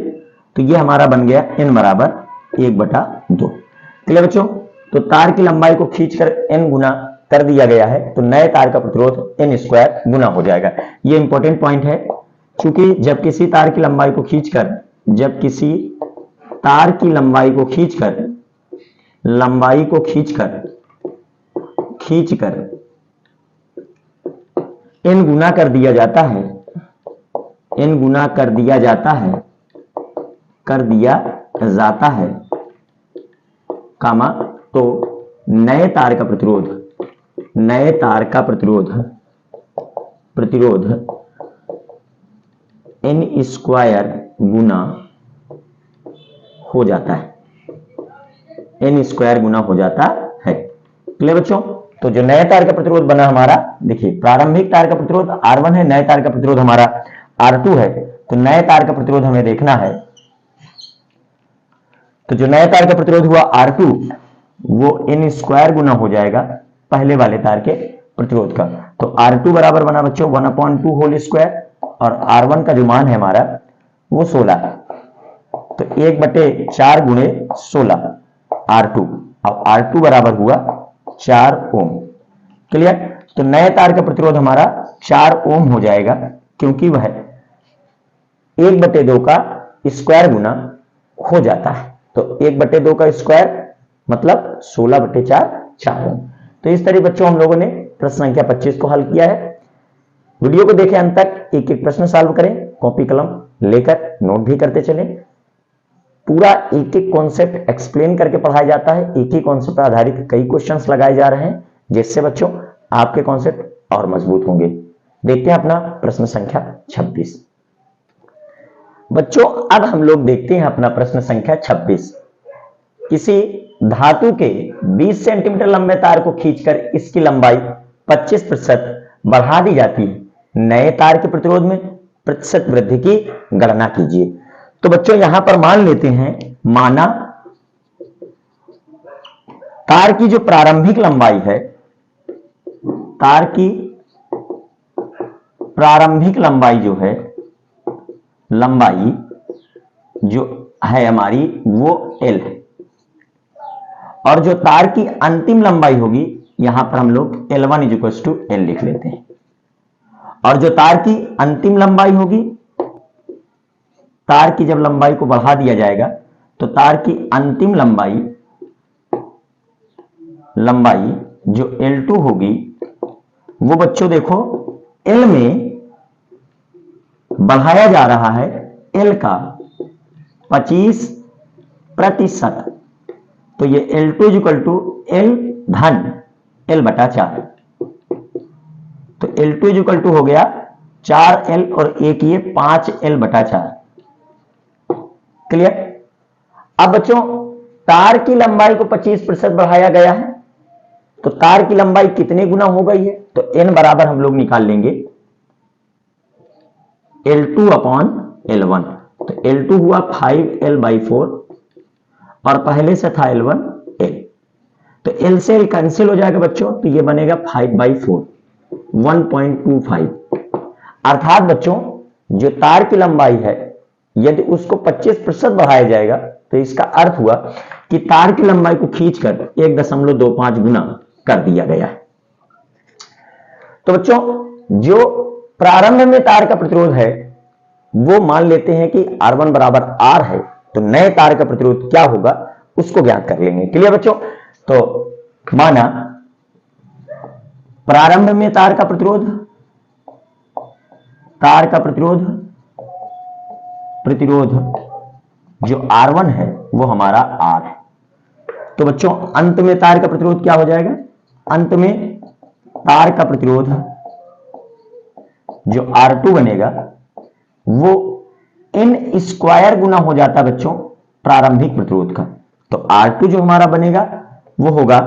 तो ये हमारा बन गया n बराबर 1/2। क्लियर बच्चों? तो तार की लंबाई को खींचकर n गुना कर दिया गया है, तो नए तार का प्रतिरोध n² गुना हो जाएगा। ये इंपॉर्टेंट पॉइंट है, क्योंकि जब किसी तार की लंबाई को खींचकर n गुना कर दिया जाता है, तो नए तार का प्रतिरोध n² गुना हो जाता है, n² गुना हो जाता है। क्लियर बच्चों? तो जो नए तार का प्रतिरोध बना हमारा, देखिए प्रारंभिक तार का प्रतिरोध R1 है, नए तार का प्रतिरोध हमारा R2 है, तो नए तार का प्रतिरोध हमें देखना है। तो जो नए तार का प्रतिरोध हुआ R2 वो n² गुना हो जाएगा पहले वाले तार के प्रतिरोध का। तो R2 बराबर बना बच्चों 1/2 होल स्क्वायर, और R1 का जो मान है हमारा वो 16 है, तो 1/4 गुणे 16 R2। अब R2 बराबर हुआ 4 ओम। क्लियर? तो नए तार का प्रतिरोध हमारा 4 ओम हो जाएगा, क्योंकि वह 1/2 का स्क्वायर गुना हो जाता है। तो 1/2 का स्क्वायर मतलब 16/4 4 ओम। तो इस तरह बच्चों हम लोगों ने प्रश्न संख्या 25 को हल किया है। वीडियो को देखें अंत तक, एक एक प्रश्न सॉल्व करें, कॉपी कलम लेकर नोट भी करते चलें। पूरा एक एक कॉन्सेप्ट एक्सप्लेन करके पढ़ाया जाता है, एक ही कॉन्सेप्ट पर आधारित कई क्वेश्चंस लगाए जा रहे हैं, जिससे बच्चों आपके कॉन्सेप्ट और मजबूत होंगे। देखते हैं अपना प्रश्न संख्या 26। बच्चों अब हम लोग देखते हैं अपना प्रश्न संख्या 26। किसी धातु के 20 सेंटीमीटर लंबे तार को खींचकर इसकी लंबाई 25% बढ़ा दी जाती है, नए तार के प्रतिरोध में प्रतिशत वृद्धि की गणना कीजिए। तो बच्चों यहां पर मान लेते हैं, माना तार की जो प्रारंभिक लंबाई है, तार की प्रारंभिक लंबाई जो है, लंबाई जो है हमारी वो L है, और जो तार की अंतिम लंबाई होगी यहां पर हम लोग L1 = L लिख लेते हैं। और जो तार की अंतिम लंबाई होगी, तार की जब लंबाई को बढ़ा दिया जाएगा तो तार की अंतिम लंबाई जो L2 होगी वो बच्चों देखो L में बढ़ाया जा रहा है L का 25%, तो ये L2 = L धन L/4। तो L2 हो गया 4L और एक ये 5L/4। क्लियर? अब बच्चों तार की लंबाई को 25% बढ़ाया गया है, तो तार की लंबाई कितने गुना हो गई है, तो n बराबर हम लोग निकाल लेंगे L2/L1। तो L2 हुआ 5L/4 और पहले से था L1 L, तो एल से एल कैंसिल हो जाएगा बच्चों, तो ये बनेगा 5/4 1.25। अर्थात बच्चों जो तार की लंबाई है यदि उसको 25% बढ़ाया जाएगा तो इसका अर्थ हुआ कि तार की लंबाई को खींचकर 1.25 गुना कर दिया गया है। तो बच्चों जो प्रारंभ में तार का प्रतिरोध है वो मान लेते हैं कि R1 बराबर R है, तो नए तार का प्रतिरोध क्या होगा उसको ज्ञात कर लेंगे। क्लियर बच्चों? तो माना प्रारंभ में तार का प्रतिरोध जो R1 है वो हमारा R है। तो बच्चों अंत में तार का प्रतिरोध क्या हो जाएगा? अंत में तार का प्रतिरोध जो R2 बनेगा वो n स्क्वायर गुना हो जाता है बच्चों प्रारंभिक प्रतिरोध का। तो R2 जो हमारा बनेगा वो होगा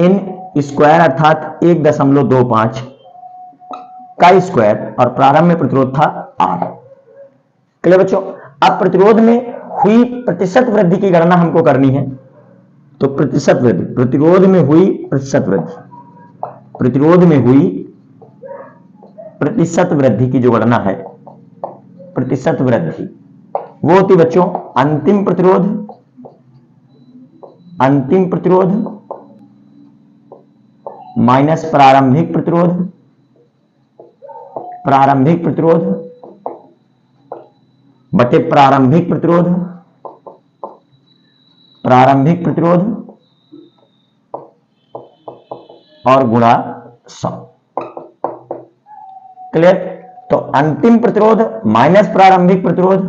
n स्क्वायर अर्थात 1.25 का स्क्वायर, और प्रारंभ में प्रतिरोध था R। क्लियर बच्चों? अब प्रतिरोध में हुई प्रतिशत वृद्धि की गणना हमको करनी है। तो प्रतिशत वृद्धि, प्रतिरोध में हुई प्रतिशत वृद्धि की जो गणना है, प्रतिशत वृद्धि वो होती बच्चों अंतिम प्रतिरोध माइनस प्रारंभिक प्रतिरोध बटे प्रारंभिक प्रतिरोध और गुणा 100। क्लियर? तो अंतिम प्रतिरोध माइनस प्रारंभिक प्रतिरोध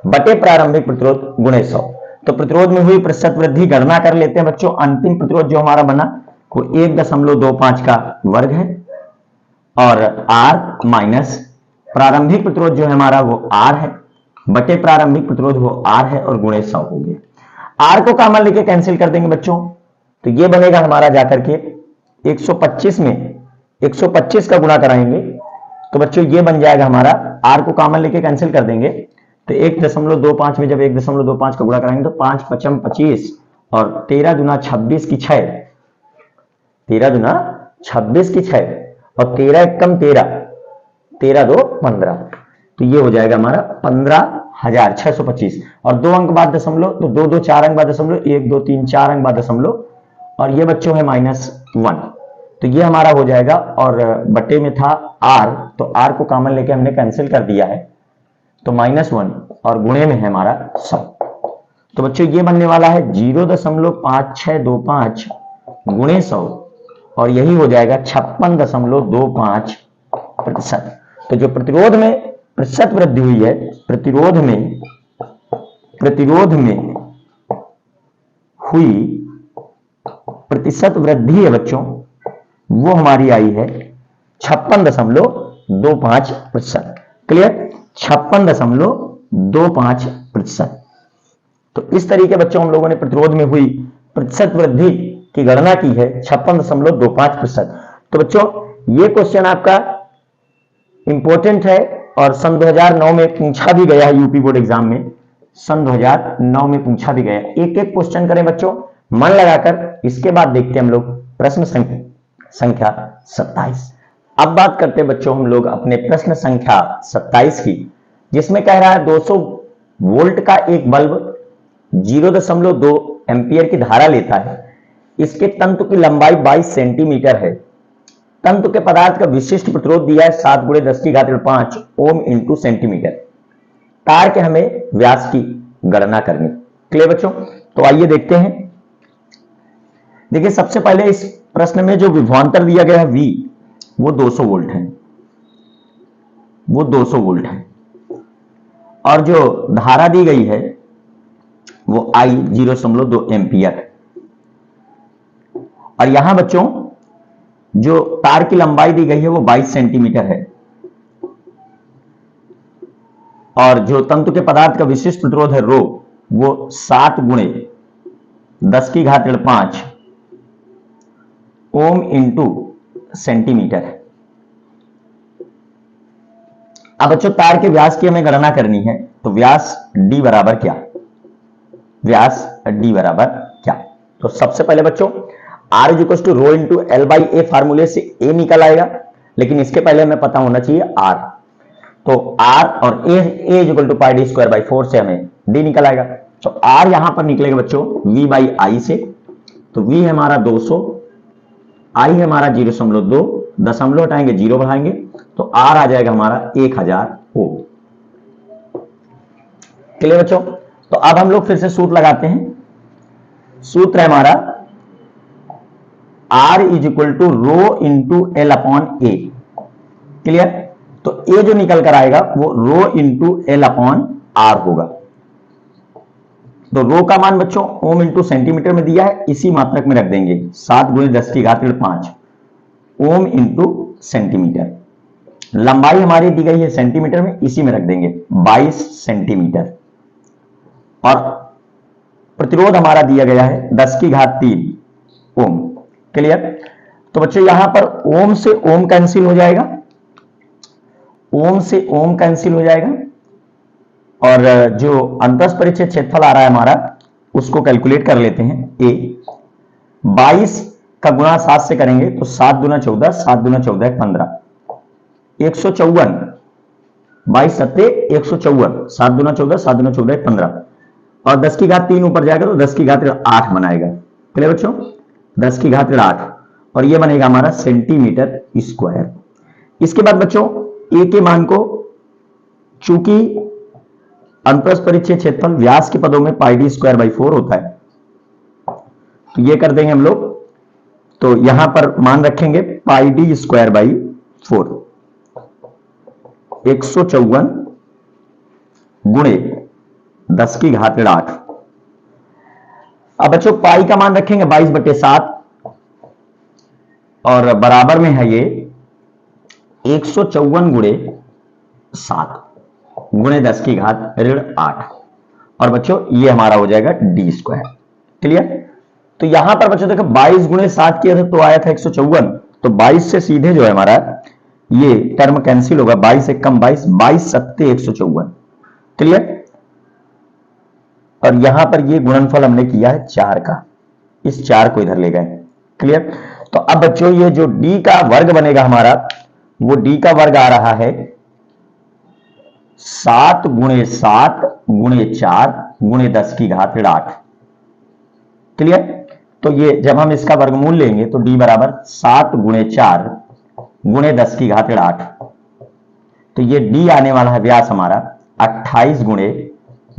बटे प्रारंभिक प्रतिरोध गुणे 100। तो प्रतिरोध में हुई प्रतिशत वृद्धि गणना कर लेते हैं बच्चों। अंतिम प्रतिरोध जो हमारा बना वो 1.25 का वर्ग है, और R माइनस प्रारंभिक प्रतिरोध जो है हमारा वो R है, बटे प्रारंभिक प्रतिरोध वो R है, और गुणे 100 हो गया। R को कॉमन लेके कैंसिल कर देंगे बच्चों, तो ये बनेगा हमारा जाकर के 125 में 125 का गुणा कराएंगे तो बच्चों ये बन जाएगा हमारा, R को कॉमन लेके कैंसिल कर देंगे तो 1.25 में जब 1.25 का गुणा कराएंगे तो 5 5 25 और 13 दूना 26 की 6, 13 दूना 26 की 6 और 13 एक कम 13, 13 दो 15, तो ये हो जाएगा हमारा 15,625। और 2 अंक बाद दशमलव, तो 2 2 4 अंक बाद दशमलव, 1 2 3 4 अंक बाद दशमलव, और ये बच्चों है -1, तो ये हमारा हो जाएगा। और बटे में था R, तो R को कॉमन लेके हमने कैंसिल कर दिया है, तो -1 और गुणे में है हमारा 100। तो बच्चों ये बनने वाला है 0.5625 गुणे 100, और यही हो जाएगा 56.25%। तो जो प्रतिरोध में प्रतिशत वृद्धि हुई है, प्रतिरोध में हुई प्रतिशत वृद्धि है बच्चों, वो हमारी आई है 56.25%। क्लियर? 56.25%। तो इस तरीके बच्चों हम लोगों ने प्रतिरोध में हुई प्रतिशत वृद्धि की गणना की है 56.25%। तो बच्चों ये क्वेश्चन आपका इंपॉर्टेंट है और सन 2009 में पूछा भी गया है, यूपी बोर्ड एग्जाम में सन 2009 में पूछा भी गया। एक एक क्वेश्चन करें बच्चों मन लगाकर, इसके बाद देखते हैं हम लोग प्रश्न संख्या 27। अब बात करते हैं बच्चों हम लोग अपने प्रश्न संख्या 27 की, जिसमें कह रहा है 200 वोल्ट का एक बल्ब 0.2 एम्पियर की धारा लेता है। इसके तंतु की लंबाई 22 सेंटीमीटर है। तंतु के पदार्थ का विशिष्ट प्रतिरोध दिया है 7 × 10⁵ ओम इंटू सेंटीमीटर। तार के हमें व्यास की गणना करनी। क्लियर बच्चों? तो आइए देखते हैं। देखिए सबसे पहले इस प्रश्न में जो विभवांतर दिया गया है V, वो 200 वोल्ट है, वो 200 वोल्ट है, और जो धारा दी गई है वो I 0.2 एम्पियर। और यहां बच्चों जो तार की लंबाई दी गई है वो 22 सेंटीमीटर है, और जो तंतु के पदार्थ का विशिष्ट प्रतिरोध है रो, वो 7 × 10⁵ ओम इंटू सेंटीमीटर है। अब बच्चों तार के व्यास की हमें गणना करनी है, तो व्यास d बराबर क्या, व्यास d बराबर क्या। तो सबसे पहले बच्चों r is equal to rho into L by A फार्मूले से a निकल आएगा, लेकिन इसके पहले हमें पता होना चाहिए r। तो r और a is equal to pi D square by 4 से हमें d निकल आएगा। तो r यहां पर निकलेगा बच्चों v बाई आई से, तो v है हमारा 200, i है हमारा 0.2, दशमलव हटाएंगे 0 बढ़ाएंगे, तो r आ जाएगा हमारा 1000 ओम। क्लियर बच्चों। तो अब हम लोग फिर से सूत्र लगाते हैं। सूत्र है हमारा R is equal to rho into L upon A. Clear. तो ए जो निकल कर आएगा वो rho into L upon R होगा। तो रो का मान बच्चों ओम इंटू सेंटीमीटर में दिया है, इसी मात्रक में रख देंगे 7 गुणे 10 की घात 5 ओम इंटू सेंटीमीटर। लंबाई हमारी दी गई है सेंटीमीटर में, इसी में रख देंगे 22 सेंटीमीटर। और प्रतिरोध हमारा दिया गया है 10 की घात 3 ओम। क्लियर। तो बच्चों यहां पर ओम से ओम कैंसिल हो जाएगा, ओम से ओम कैंसिल हो जाएगा, और जो अंतःस्थ परिच्छेद क्षेत्रफल आ रहा है हमारा उसको कैलकुलेट कर लेते हैं। ए 22 का गुणा 7 से करेंगे तो 7 दूना 14, 7 दूना 14 15, 154, 22 सत्ते 154, 7 दूना 14, 7 दूना 14 15, और 10 की घात 3 ऊपर जाएगा तो 10 की घात 8 बनाएगा। क्लियर बच्चों। 10 की घात 8, और ये बनेगा हमारा सेंटीमीटर स्क्वायर। इसके बाद बच्चों ए के मान को, चूंकि अंतःस्थ परिच्छेद क्षेत्रफल व्यास के पदों में पाई डी स्क्वायर बाई 4 होता है, तो ये कर देंगे हम लोग। तो यहां पर मान रखेंगे पाई डी स्क्वायर बाई 4, 154 गुणे 10 की घात 8। अब बच्चों पाई का मान रखेंगे 22/7, और बराबर में है ये 154 गुणे 7 गुणे 10 की घात 8, और बच्चों ये हमारा हो जाएगा डी स्क्वायर। क्लियर। तो यहां पर बच्चों देखो 22 गुणे 7 किया था तो आया था 154, तो 22 से सीधे जो है हमारा ये टर्म कैंसिल होगा, 22 से कम 22, 22 सत्ते 154। क्लियर। और यहां पर ये गुणनफल हमने किया है 4 का, इस 4 को इधर ले गए। क्लियर। तो अब बच्चों ये जो d का वर्ग बनेगा हमारा, वो d का वर्ग आ रहा है 7 गुणे 7 गुणे 4 गुणे 10 की घात 8। क्लियर। तो ये जब हम इसका वर्गमूल लेंगे तो d बराबर 7 गुणे 4 गुणे 10 की घात 8। तो ये d आने वाला है व्यास हमारा 28 गुणे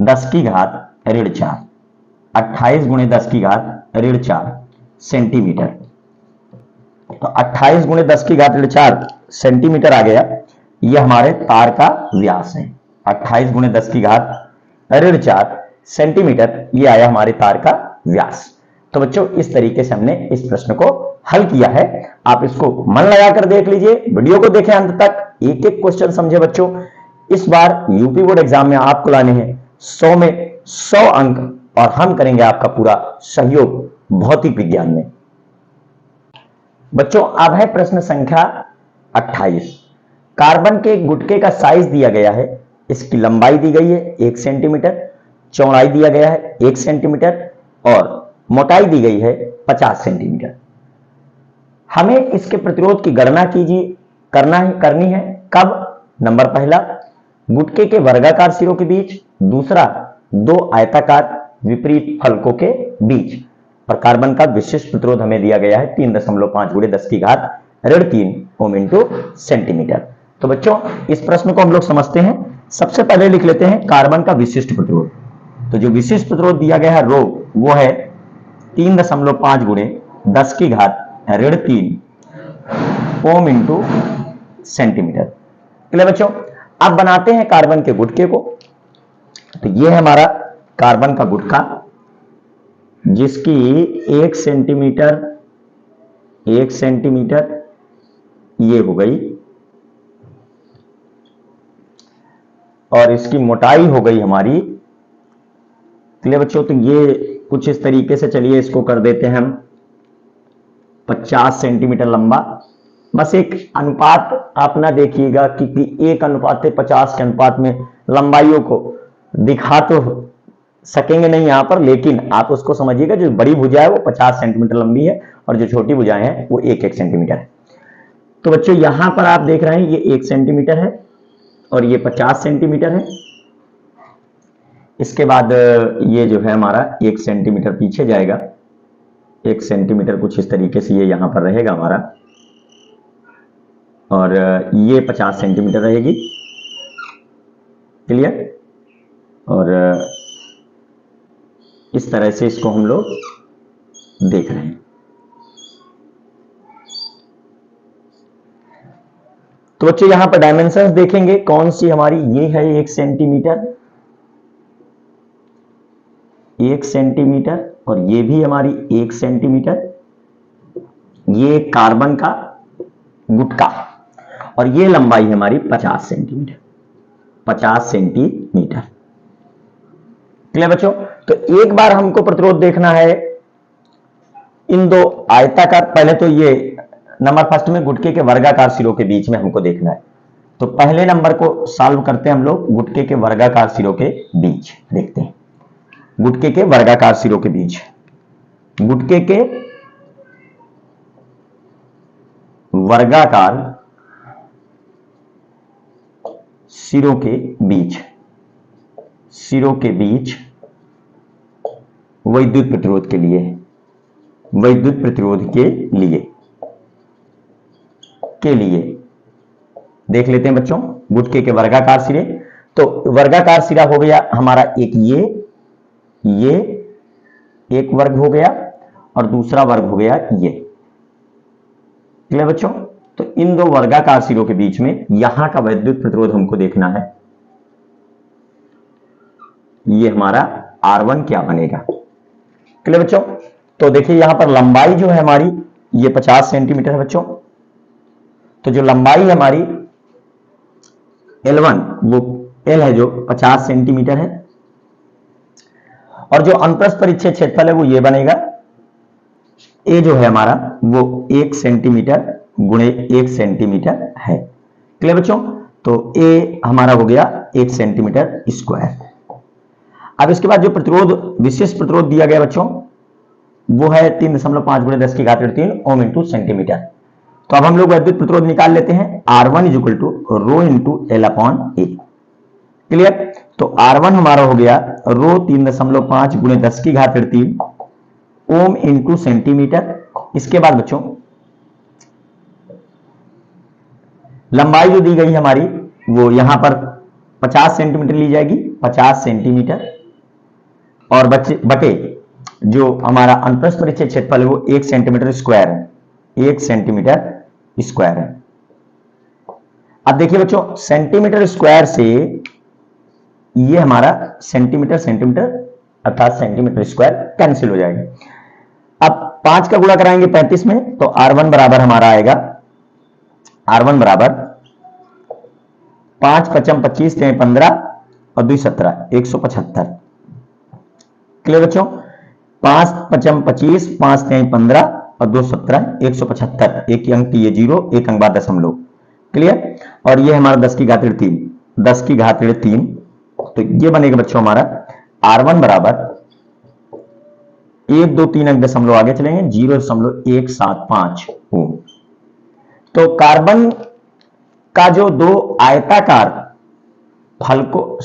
10 की घात 4, 28 गुणे 10 की घात 4 सेंटीमीटर। तो 28 गुणे 10 की घात 4 सेंटीमीटर आ गया, ये हमारे तार का व्यास है। 28 गुणे 10 की घात 4 सेंटीमीटर, ये आया हमारे तार का व्यास। तो बच्चों इस तरीके से हमने इस प्रश्न को हल किया है। आप इसको मन लगाकर देख लीजिए, वीडियो को देखें अंत तक, एक एक क्वेश्चन समझे बच्चों। इस बार यूपी बोर्ड एग्जाम में आपको लाने हैं 100 में 100 अंक, और हम करेंगे आपका पूरा सहयोग भौतिक विज्ञान में। बच्चों अब है प्रश्न संख्या 28। कार्बन के गुटके का साइज दिया गया है, इसकी लंबाई दी गई है 1 सेंटीमीटर, चौड़ाई दिया गया है 1 सेंटीमीटर, और मोटाई दी गई है 50 सेंटीमीटर। हमें इसके प्रतिरोध की गणना करनी है। कब? नंबर पहला, गुटके के वर्गाकार सिरों के बीच, दूसरा 2 आयताकार विपरीत फलकों के बीच, और कार्बन का विशिष्ट प्रतिरोध हमें दिया गया है 3.5 गुणे 10 की घात 3 ओम इंटू सेंटीमीटर। तो बच्चों इस प्रश्न को हम लोग समझते हैं। सबसे पहले लिख लेते हैं कार्बन का विशिष्ट प्रतिरोध। तो जो विशिष्ट प्रतिरोध दिया गया है रो, वो है 3.5 गुणे 10 की घात 3 ओम इंटू सेंटीमीटर। क्लियर बच्चों। अब बनाते हैं कार्बन के गुटके को। तो ये है हमारा कार्बन का गुटका, जिसकी 1 सेंटीमीटर ये हो गई, और इसकी मोटाई हो गई हमारी। क्लियर बच्चों। तो ये कुछ इस तरीके से, चलिए इसको कर देते हैं हम 50 सेंटीमीटर लंबा, बस एक अनुपात आप ना देखिएगा कि 1:50 के अनुपात में लंबाइयों को दिखा तो सकेंगे नहीं यहां पर, लेकिन आप उसको समझिएगा जो बड़ी भुजा है वो 50 सेंटीमीटर लंबी है और जो छोटी भुजाएं हैं वो 1-1 सेंटीमीटर है। तो बच्चों यहां पर आप देख रहे हैं ये 1 सेंटीमीटर है और ये 50 सेंटीमीटर है। इसके बाद ये जो है हमारा 1 सेंटीमीटर पीछे जाएगा, 1 सेंटीमीटर कुछ इस तरीके से ये यहां पर रहेगा हमारा, और ये 50 सेंटीमीटर रहेगी। क्लियर? और इस तरह से इसको हम लोग देख रहे हैं। तो बच्चों यहां पर डायमेंशंस देखेंगे कौन सी हमारी, ये है 1 सेंटीमीटर, 1 सेंटीमीटर, और ये भी हमारी 1 सेंटीमीटर। ये कार्बन का गुटका, और ये लंबाई हमारी 50 सेंटीमीटर, 50 सेंटीमीटर। क्लियर बच्चों? तो एक बार हमको प्रतिरोध देखना है इन दो आयताकार, पहले तो ये नंबर फर्स्ट में गुटके के वर्गाकार सिरों के बीच में हमको देखना है। तो पहले नंबर को सॉल्व करते हैं हम लोग, गुटके के वर्गाकार सिरों के बीच देखते हैं। गुटके के वर्गाकार सिरों के बीच, गुटके के वर्गाकार सिरों के बीच, सिरों के बीच वैद्युत प्रतिरोध के लिए, वैद्युत प्रतिरोध के लिए देख लेते हैं बच्चों गुटके के वर्गाकार सिरे। तो वर्गाकार सिरा हो गया हमारा एक ये एक वर्ग हो गया और दूसरा वर्ग हो गया ये। क्लियर बच्चों? तो इन दो वर्गाकार सिरों के बीच में यहां का वैद्युत प्रतिरोध हमको देखना है, ये हमारा R1 क्या बनेगा। क्लियर बच्चों? तो देखिए यहां पर लंबाई जो है हमारी ये 50 सेंटीमीटर है बच्चों। तो जो लंबाई है हमारी L1 वो L है जो 50 सेंटीमीटर है, और जो अनुप्रस्थ परिच्छेद क्षेत्रफल है वो ये बनेगा, ए जो है हमारा वो 1 सेंटीमीटर गुणे 1 सेंटीमीटर है। क्लियर बच्चों? तो ए हमारा हो गया 1 सेंटीमीटर स्क्वायर। अब इसके बाद जो प्रतिरोध, विशेष प्रतिरोध दिया गया बच्चों वो है 3.5 गुणे 10 की घात 3 ओम इंटू सेंटीमीटर। तो अब हम लोग वैद्युत प्रतिरोध निकाल लेते हैं, R1 is equal to rho into L upon A. Clear? तो R1 हमारा हो गया रो 3.5 गुणे 10 की घात 3 ओम इंटू सेंटीमीटर। इसके बाद बच्चों लंबाई जो दी गई हमारी वो यहां पर 50 सेंटीमीटर ली जाएगी, 50 सेंटीमीटर, और बटे जो हमारा अनुप्रस्थ परिच्छेद क्षेत्रफल है वो 1 सेंटीमीटर स्क्वायर है, 1 सेंटीमीटर स्क्वायर है। अब देखिए बच्चों सेंटीमीटर स्क्वायर से ये हमारा सेंटीमीटर सेंटीमीटर अर्थात सेंटीमीटर स्क्वायर कैंसिल हो जाएगा। अब 5 का गुणा कराएंगे 35 में, तो R1 बराबर हमारा आएगा, R1 बराबर 5 5 25 15 और 2 17 175। क्लियर बच्चों? 5 5 25 5 15 और 2 17 175, एक अंक ये 0, एक अंक बाद दशमलव। क्लियर? और ये हमारा 10 की घात 3, 10 की घात 3, तो ये बनेगा बच्चों हमारा R1 बराबर 1 2 3 अंक दशमलव आगे चलेंगे 0.175 ओम। तो कार्बन का जो दो आयताकार फलकों,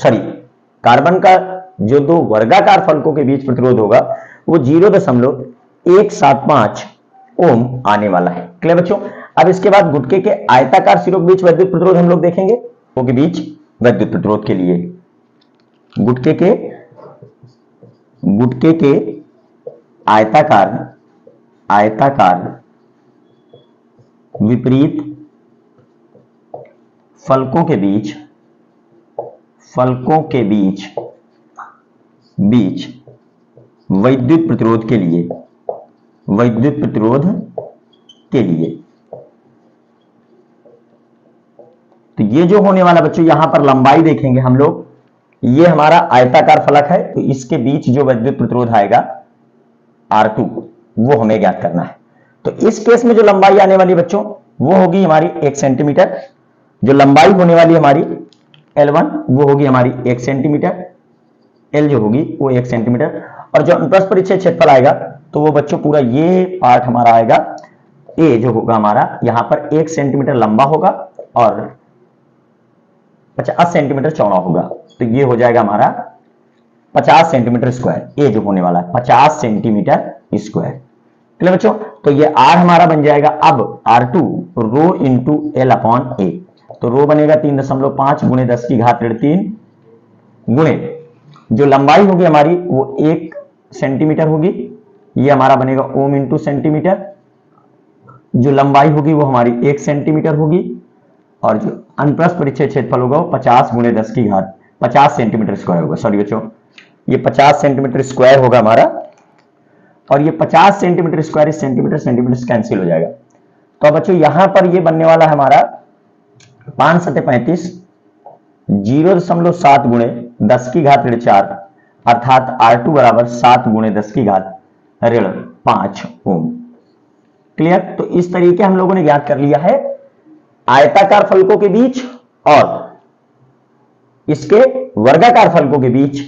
कार्बन का जो दो वर्गाकार फलकों के बीच प्रतिरोध होगा वो 0.175 ओम आने वाला है। क्लियर बच्चों? अब इसके बाद गुटके के आयताकार सिरों के बीच वैद्युत प्रतिरोध हम लोग देखेंगे, तो के बीच वैद्युत प्रतिरोध के लिए गुटके के आयताकार विपरीत फलकों के बीच वैद्युत प्रतिरोध के लिए तो ये जो होने वाला बच्चों यहां पर लंबाई देखेंगे हम लोग, ये हमारा आयताकार फलक है, तो इसके बीच जो वैद्युत प्रतिरोध आएगा R2 वो हमें ज्ञात करना है। तो इस केस में जो लंबाई आने वाली बच्चों वो होगी हमारी 1 सेंटीमीटर। जो लंबाई होने वाली हमारी L1 वो होगी हमारी 1 सेंटीमीटर, L जो होगी वो 1 सेंटीमीटर। और जो अनुप्रस्थ परिच्छेद क्षेत्रफल आएगा तो वो बच्चों पूरा ये पार्ट हमारा आएगा, A जो होगा हमारा यहां पर 1 सेंटीमीटर लंबा होगा और 50 सेंटीमीटर चौड़ा होगा। तो ये हो जाएगा हमारा 50 सेंटीमीटर स्क्वायर, ए जो होने वाला है 50 सेंटीमीटर स्क्वायर। चलिए बच्चों, तो ये R हमारा बन जाएगा अब R2 रो इंटू L अपॉन ए। तो रो बनेगा 3.5 गुणे 10 की घात 3 गुणे जो लंबाई होगी हमारी वो 1 सेंटीमीटर होगी, ये हमारा बनेगा ओम इंटू सेंटीमीटर। जो लंबाई होगी वो हमारी 1 सेंटीमीटर होगी और जो अनुप्रस्थ परिच्छेद क्षेत्रफल होगा वो 50 गुणे 10 की घात 50 सेंटीमीटर स्क्वायर होगा। सॉरी बच्चों, ये 50 सेंटीमीटर स्क्वायर होगा हमारा और ये 50 सेंटीमीटर स्क्वायर इस सेंटीमीटर सेंटीमीटर कैंसिल हो जाएगा। तो बच्चों यहां पर ये बनने वाला है हमारा 5 सते 35 0.7 गुणे 10 की घात 4 अर्थात R2 बराबर 7 गुणे 10 की घात 5 ओम। क्लियर? तो इस तरीके हम लोगों ने ज्ञात कर लिया है आयताकार फलकों के बीच और इसके वर्गाकार फलकों के बीच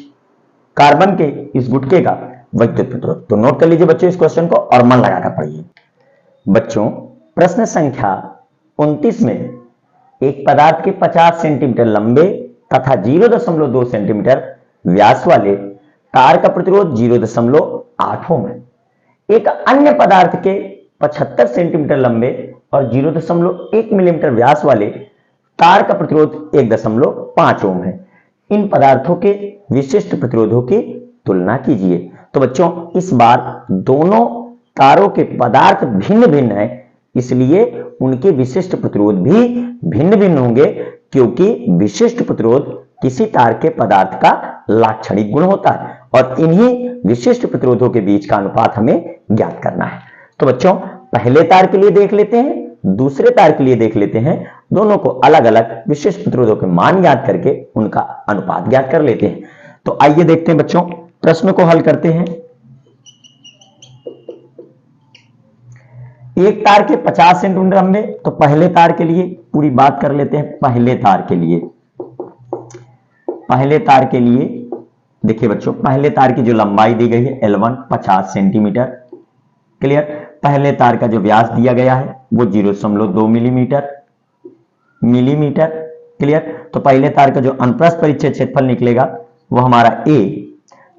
कार्बन के इस गुटके का वैद्युत प्रतिरोध। तो नोट कर लीजिए बच्चों इस क्वेश्चन को और मन लगाकर पढ़िए। बच्चों प्रश्न संख्या 29 में एक पदार्थ के 50 सेंटीमीटर लंबे तथा 0.2 सेंटीमीटर व्यास वाले तार का प्रतिरोध 0.8 ओम है। एक अन्य पदार्थ के 75 सेंटीमीटर लंबे और 0.1 मिलीमीटर व्यास वाले तार का प्रतिरोध 1.5 ओम है। इन पदार्थों के विशिष्ट प्रतिरोधों की तुलना कीजिए। तो बच्चों इस बार दोनों तारों के पदार्थ भिन्न भिन्न है, इसलिए उनके विशिष्ट प्रतिरोध भी भिन्न भिन्न होंगे, क्योंकि विशिष्ट प्रतिरोध किसी तार के पदार्थ का लाक्षणिक गुण होता है और इन्हीं विशिष्ट प्रतिरोधों के बीच का अनुपात हमें ज्ञात करना है। तो बच्चों पहले तार के लिए देख लेते हैं, दूसरे तार के लिए देख लेते हैं। दोनों को अलग अलग विशिष्ट प्रतिरोधों के मान ज्ञात करके उनका अनुपात ज्ञात कर लेते हैं। तो आइए देखते हैं बच्चों, प्रश्न को हल करते हैं। एक तार के 50 सेंटीमीटर लंबे, तो पहले तार के लिए पूरी बात कर लेते हैं। पहले तार के लिए देखिए बच्चों, पहले तार की जो लंबाई दी गई है L1 50 सेंटीमीटर। क्लियर? पहले तार का जो व्यास दिया गया है वो 0.2 मिलीमीटर। क्लियर? तो पहले तार का जो अनुप्रस्थ परिच्छेद क्षेत्रफल निकलेगा वो हमारा A,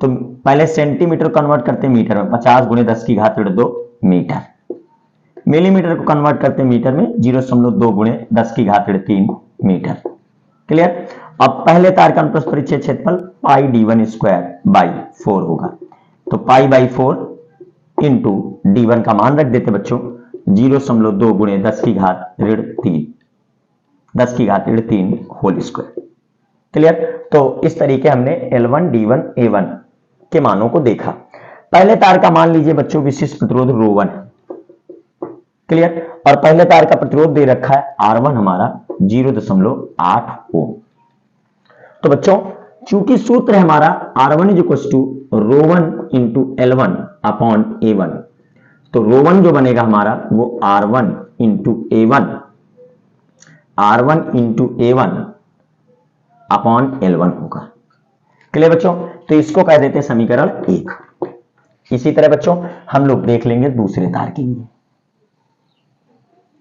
तो पहले सेंटीमीटर कन्वर्ट करते हैं मीटर में, 50 गुणे 10 की घात 2 मीटर। मिलीमीटर को कन्वर्ट करते हैं मीटर में, 0.2 गुणे 10 की घात 3 मीटर। क्लियर? अब पहले तार का अनुप्रस्थ परिच्छेद क्षेत्रफल पाई d1 स्क्वायर बाई 4 होगा। तो पाई बाई 4 इंटू d1 का मान रख देते बच्चों 0.2 गुणे 10 की घात 3 होल स्क्वायर। क्लियर? तो इस तरीके हमने L1 D1 A1 के मानों को देखा। पहले तार का मान लीजिए बच्चों विशिष्ट प्रतिरोध ρ1 है। क्लियर? और पहले तार का प्रतिरोध दे रखा है R1 हमारा 0.8 ओम। तो बच्चों चूंकि सूत्र है हमारा R1 ρ1 into L1 upon A1, तो ρ1 जो बनेगा हमारा वो R1 into A1 upon L1 होगा। क्लियर बच्चों? तो इसको कह देते हैं समीकरण 1। इसी तरह बच्चों हम लोग देख लेंगे दूसरे तार के लिए।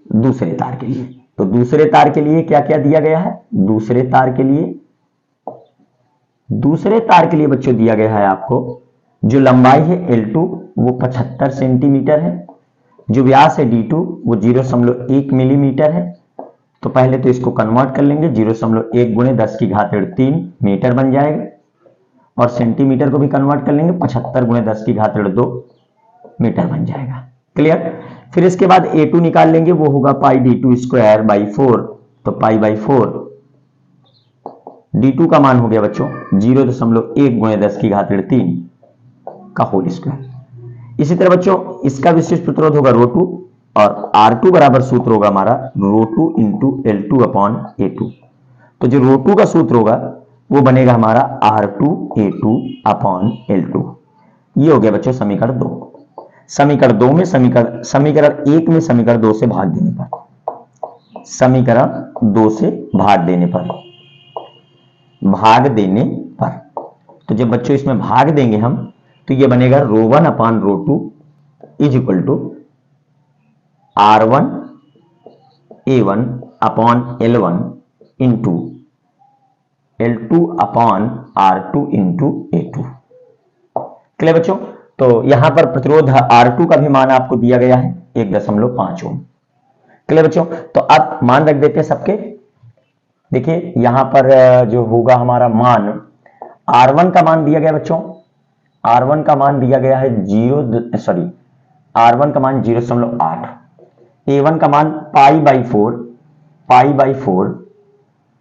तो दूसरे तार के लिए क्या क्या दिया गया है? दूसरे तार के लिए बच्चों दिया गया है आपको जो लंबाई है L2 वो 75 सेंटीमीटर है, जो व्यास है D2 वो 0.1 मिलीमीटर है। तो पहले तो इसको कन्वर्ट कर लेंगे, 0.1 गुणे 10 की घात 3 मीटर बन जाएगा और सेंटीमीटर को भी कन्वर्ट कर लेंगे, 75 गुणे 10 की घात 2 मीटर बन जाएगा। क्लियर? फिर इसके बाद A2 निकाल लेंगे, वो होगा पाई D2 स्क्वायर बाई 4। तो पाई बाई 4 D2 का मान हो गया बच्चों 0.1 गुणे 10 की घात 3 का होल स्क्वायर। इसी तरह बच्चों इसका विशिष्ट प्रतिरोध होगा ρ2 और R2 बराबर सूत्र होगा हमारा ρ2 इंटू L2 अपॉन A2। तो जो ρ2 का सूत्र होगा वो बनेगा हमारा R2A2 अपॉन L2। ये हो गया बच्चों समीकरण 2। समीकरण 1 में समीकरण 2 से भाग देने पर समीकरण 2 से भाग देने पर, तो जब बच्चों इसमें भाग देंगे हम तो ये बनेगा rho 1 upon rho 2 is equal to R1 A1 upon L1 into L2 upon R2 into A2। Clear बच्चों? तो यहां पर प्रतिरोध R2 का भी मान आपको दिया गया है 1.5 ओम। क्लियर बच्चों? तो अब मान रख देते हैं सबके। देखिए यहां पर जो होगा हमारा मान, R1 का मान दिया गया बच्चों, R1 का मान दिया गया है R1 का मान 0.8, A1 का मान pi by 4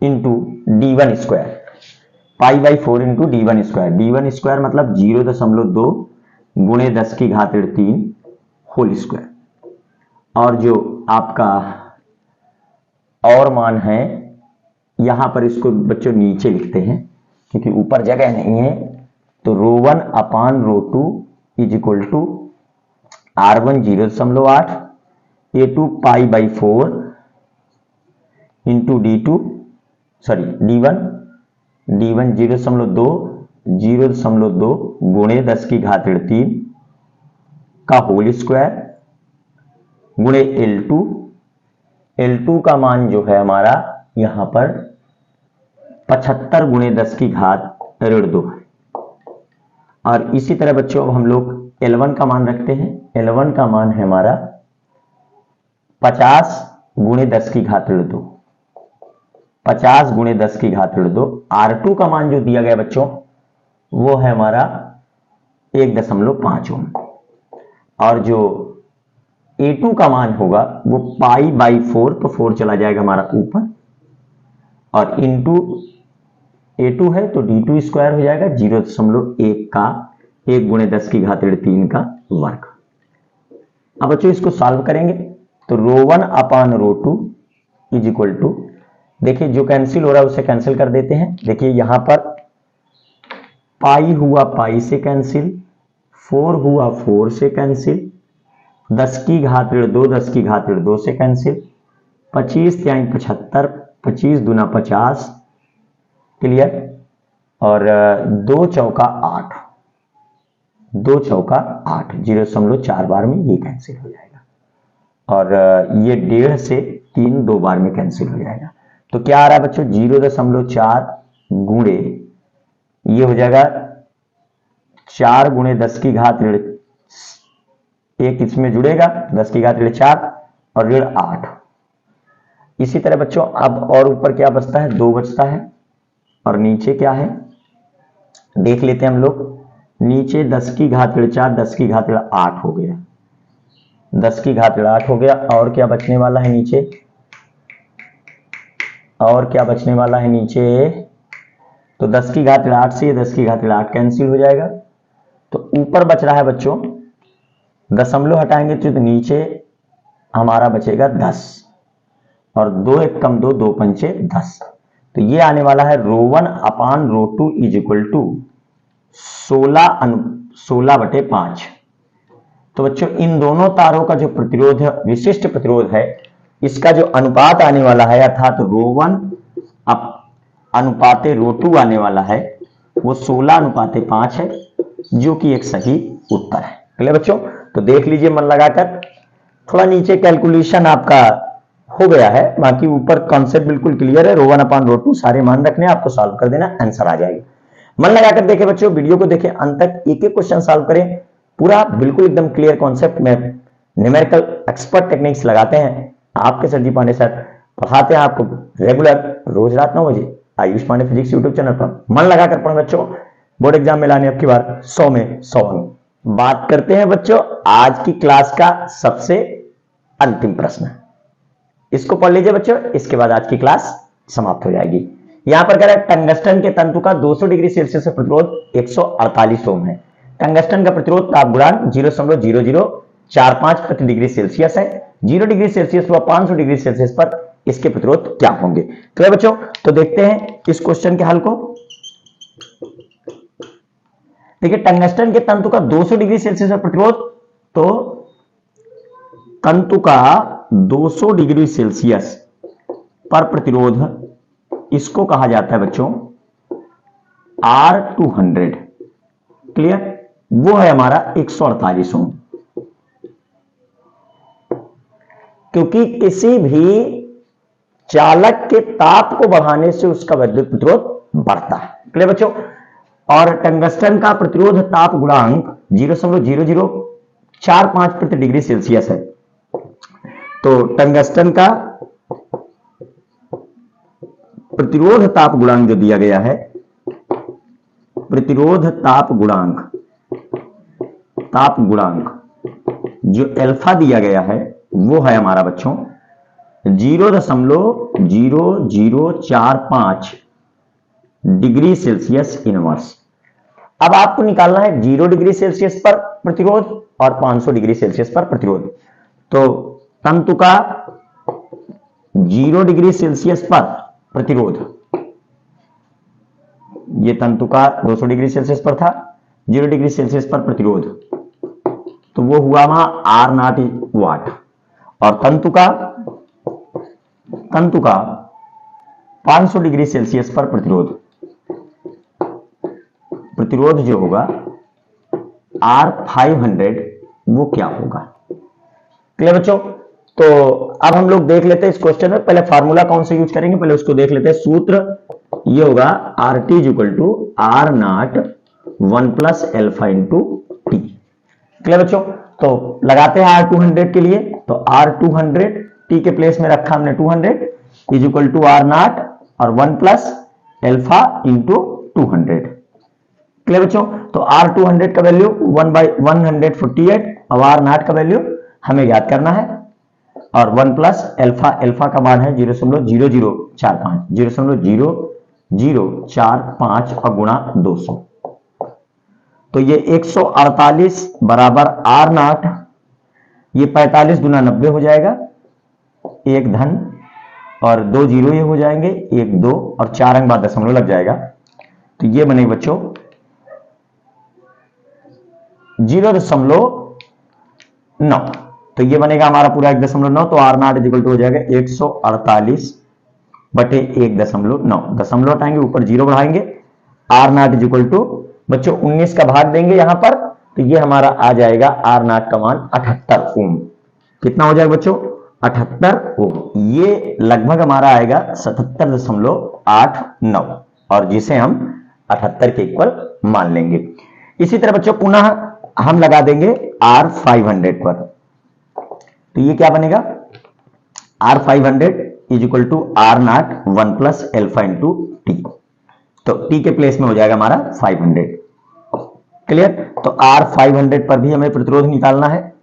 into D1 square, पाई/4 into D1 square, D1 square मतलब 0.2 गुणे 10⁻³ होल स्क्वायर। और जो आपका और मान है यहां पर इसको बच्चों नीचे लिखते हैं क्योंकि ऊपर जगह नहीं है, तो rho 1 upon rho 2 is equal to R1 0.8, A2 पाई/4 इंटू D1 0.2 गुणे 10⁻³ का होल स्क्वायर गुणे L2 का मान जो है हमारा यहां पर 75 गुणे 10⁻²। और इसी तरह बच्चों अब हम लोग L1 का मान रखते हैं। L1 का मान है हमारा 50 गुणे 10⁻², 50 गुणे 10⁻²। R2 का मान जो दिया गया बच्चों वो है हमारा 1.5 ओम। और जो A2 का मान होगा वो पाई/4, तो 4 चला जाएगा हमारा ऊपर, और इंटू A2 है तो D2 स्क्वायर हो जाएगा 0.1 का 1 गुणे 10⁻³ का वर्ग। अब बच्चों इसको सॉल्व करेंगे तो rho 1 upon rho 2 is equal to, देखिए जो कैंसिल हो रहा है उसे कैंसिल कर देते हैं। देखिए यहां पर पाई हुआ पाई से कैंसिल, 4 हुआ 4 से कैंसिल, 10⁻², से कैंसिल, 25 × 75, 25 दूना 50, क्लियर, और 2 चौका 8, 0.4 बार में ये कैंसिल हो जाएगा, और ये 1.5 से 3 2 बार में कैंसिल हो जाएगा। तो क्या आ रहा है बच्चों 0.4 गुणे, ये हो जाएगा 4 गुणे 10⁻³, एक इसमें जुड़ेगा 10⁻4 और ऋण 8। इसी तरह बच्चों अब और ऊपर क्या बचता है, 2 बचता है, और नीचे क्या है देख लेते हैं हम लोग। नीचे 10⁻4 10⁻8 हो गया, 10⁻8 हो गया। और क्या बचने वाला है नीचे, और क्या बचने वाला है नीचे, तो 10⁻8 से 10⁻8 कैंसिल हो जाएगा। तो ऊपर बच रहा है बच्चों, दशमलव हटाएंगे तो नीचे हमारा बचेगा 10, और 2 × 2 2 × 5 10। तो ये आने वाला है रो 1 upon rho 2 is equal to 16/5। तो बच्चों इन दोनों तारों का जो प्रतिरोध है, विशिष्ट प्रतिरोध है, इसका जो अनुपात आने वाला है अर्थात रो 1 अनुपाते रो 2 आने वाला है वो 16:5 है, जो कि एक सही उत्तर है। क्लियर बच्चों? तो देख लीजिए मन लगाकर, थोड़ा नीचे कैलकुलेशन आपका हो गया है, बाकी ऊपर कॉन्सेप्ट बिल्कुल क्लियर है। रो 1 अपान रो 2 सारे मान रखने, आपको सॉल्व कर देना, आंसर आ जाएगा। मन लगाकर देखें बच्चों, वीडियो को देखें अंत तक, एक एक क्वेश्चन सॉल्व करें, पूरा बिल्कुल एकदम क्लियर कॉन्सेप्ट में न्यूमेरिकल एक्सपर्ट टेक्निक्स लगाते हैं। आपके सर जी पांडे सर पढ़ाते हैं आपको रेगुलर रोज रात 9 बजे Ayush Pandey physics YouTube channel पर। मन लगाकर पढ़ें बच्चों, बोर्ड एग्जाम में लाने आपकी बार 100 में 100 अंक। बात करते हैं बच्चों आज की क्लास का सबसे अंतिम प्रश्न, इसको पढ़ लीजिए बच्चों, इसके बाद आज की क्लास समाप्त हो जाएगी। यहां पर कह रहा है टंगस्टन के तंतु का 200 डिग्री सेल्सियस से प्रतिरोध 148 ओम है। टंगस्टन का प्रतिरोध ताप गुणांक 0.0045 प्रति डिग्री सेल्सियस है। 0 डिग्री सेल्सियस व 500 डिग्री सेल्सियस पर इसके प्रतिरोध क्या होंगे। तो बच्चों तो देखते हैं इस क्वेश्चन के हल को। देखिए टंगस्टन के तंतु का 200 डिग्री सेल्सियस पर प्रतिरोध, तो तंतु का 200 डिग्री सेल्सियस पर प्रतिरोध, इसको कहा जाता है बच्चों R200। क्लियर? वो है हमारा 148 ओम। क्योंकि किसी भी चालक के ताप को बढ़ाने से उसका विद्युत प्रतिरोध बढ़ता है। क्लियर बच्चों? और टंगस्टन का प्रतिरोध ताप गुणांक 0.0045 प्रति डिग्री सेल्सियस है। तो टंगस्टन का प्रतिरोध ताप गुणांक जो दिया गया है, प्रतिरोध ताप गुणांक जो अल्फा दिया गया है वो है हमारा बच्चों 0.0045 डिग्री सेल्सियस इनवर्स। अब आपको निकालना है 0 डिग्री सेल्सियस पर प्रतिरोध और 500 डिग्री सेल्सियस पर प्रतिरोध। तो तंतु का 0 डिग्री सेल्सियस पर प्रतिरोध, ये तंतु का 200 डिग्री सेल्सियस पर था, 0 डिग्री सेल्सियस पर प्रतिरोध, तो वो हुआ वहां R0 वाट। और तंतु का 500 डिग्री सेल्सियस पर प्रतिरोध जो होगा R500, वो क्या होगा? क्लियर बच्चों? तो अब हम लोग देख लेते हैं इस क्वेश्चन में। पहले फार्मूला कौन सा यूज करेंगे, पहले उसको देख लेते हैं। सूत्र ये होगा RT = R0 1 + alpha × T। Clear बच्चों? तो लगाते हैं R200 के लिए, तो R200 T के प्लेस में रखा हमने 200 = R0 और 1 + अल्फा × 200। क्लियर बच्चों? तो R200 का वैल्यू 1/148 और R0 का वैल्यू हमें याद करना है, और 1 + अल्फा का मान है 0.0045 और गुणा 200। तो ये 148 बराबर R0, ये 45 × 90 हो जाएगा, एक धन और 2 जीरो ये हो जाएंगे, 1 2 और 4 अंक बाद दशमलव लग जाएगा। तो ये बनेगा बच्चों 0.9। तो ये बनेगा हमारा पूरा 1.9। तो R0 = हो जाएगा 148/1.9। दशमलव हटाएंगे, ऊपर 0 बढ़ाएंगे। R0 = बच्चों 19 का भाग देंगे यहां पर, तो ये हमारा आ जाएगा R0 का मान 78 ओम। कितना हो जाएगा बच्चों? 78 ओम। ये लगभग हमारा आएगा 77.89, और जिसे हम 78 के इक्वल मान लेंगे। इसी तरह बच्चों पुनः हम लगा देंगे R500 पर, तो ये क्या बनेगा? R500 = R0 1 + alpha × T। तो T के प्लेस में हो जाएगा हमारा 500। क्लियर? तो R500 पर भी हमें प्रतिरोध निकालना है।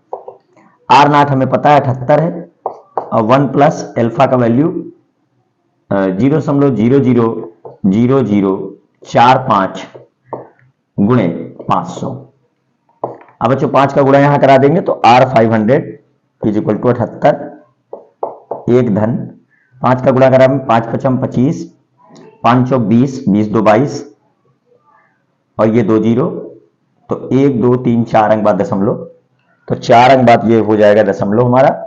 R0 हमें पता है 78 है, और 1 + अल्फा का वैल्यू 0.000045 गुणे 500। अब बच्चों 5 का गुणा यहां करा देंगे, तो R500 = 78, एक धन 5 का गुणा करा, 5 × 5 = 25, 5 × 20, 20 2 22, और ये 2 जीरो, तो 1 2 3 4 अंक बाद दशमलव, तो 4 अंक बाद ये हो जाएगा दशमलव हमारा।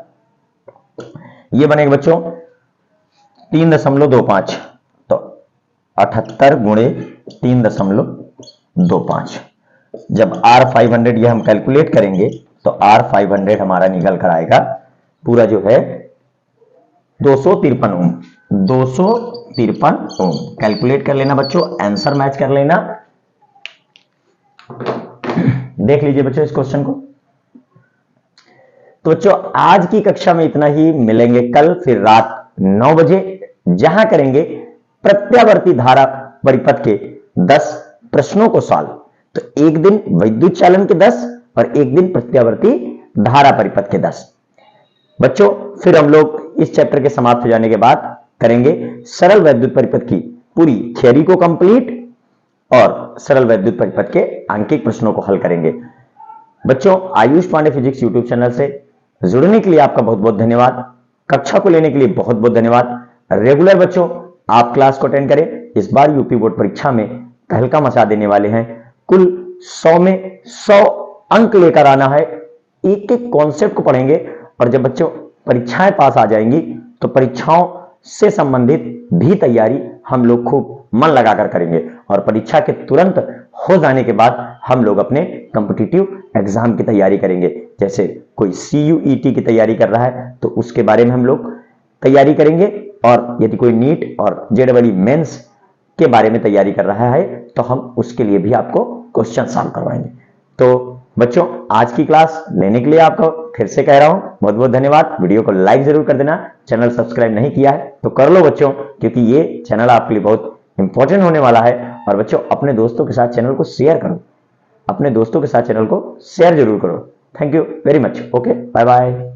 ये बनेगा बच्चों 3.25। तो 78 × 3.25। जब R500 ये हम कैलकुलेट करेंगे, तो R500 हमारा निकल कर आएगा पूरा जो है 253 ओम। 253 ओम कैलकुलेट कर लेना बच्चों, आंसर मैच कर लेना। देख लीजिए बच्चों इस क्वेश्चन को। तो बच्चों आज की कक्षा में इतना ही, मिलेंगे कल फिर रात 9 बजे, जहां करेंगे प्रत्यावर्ती धारा परिपथ के 10 प्रश्नों को सॉल्व। तो एक दिन विद्युत चालन के 10 और एक दिन प्रत्यावर्ती धारा परिपथ के 10। बच्चों फिर हम लोग इस चैप्टर के समाप्त हो जाने के बाद करेंगे सरल वैद्युत परिपथ की पूरी थ्योरी को कंप्लीट, और सरल वैद्युत परिपथ के अंकित प्रश्नों को हल करेंगे। बच्चों Ayush Pandey physics YouTube channel से जुड़ने के लिए आपका बहुत बहुत धन्यवाद। कक्षा को लेने के लिए बहुत बहुत धन्यवाद। रेगुलर बच्चों आप क्लास को अटेंड करें। इस बार यूपी बोर्ड परीक्षा में तहलका मचा देने वाले हैं। कुल 100 में 100 अंक लेकर आना है। एक एक कॉन्सेप्ट को पढ़ेंगे, और जब बच्चों परीक्षाएं पास आ जाएंगी तो परीक्षाओं से संबंधित भी तैयारी हम लोग खूब मन लगाकर करेंगे और परीक्षा के तुरंत हो जाने के बाद हम लोग अपने कॉम्पिटिटिव एग्जाम की तैयारी करेंगे। जैसे कोई CUET की तैयारी कर रहा है तो उसके बारे में हम लोग तैयारी करेंगे, और यदि कोई नीट और JEE मेंस के बारे में तैयारी कर रहा है तो हम उसके लिए भी आपको क्वेश्चन सॉल्व करवाएंगे। तो बच्चों, आज की क्लास लेने के लिए आपको फिर से कह रहा हूं बहुत बहुत धन्यवाद। वीडियो को लाइक जरूर कर देना, चैनल सब्सक्राइब नहीं किया है तो कर लो बच्चों, क्योंकि ये चैनल आपके लिए बहुत इंपॉर्टेंट होने वाला है। और बच्चों, अपने दोस्तों के साथ चैनल को शेयर करो, अपने दोस्तों के साथ चैनल को शेयर जरूर करो। Thank you very much. Okay, bye bye.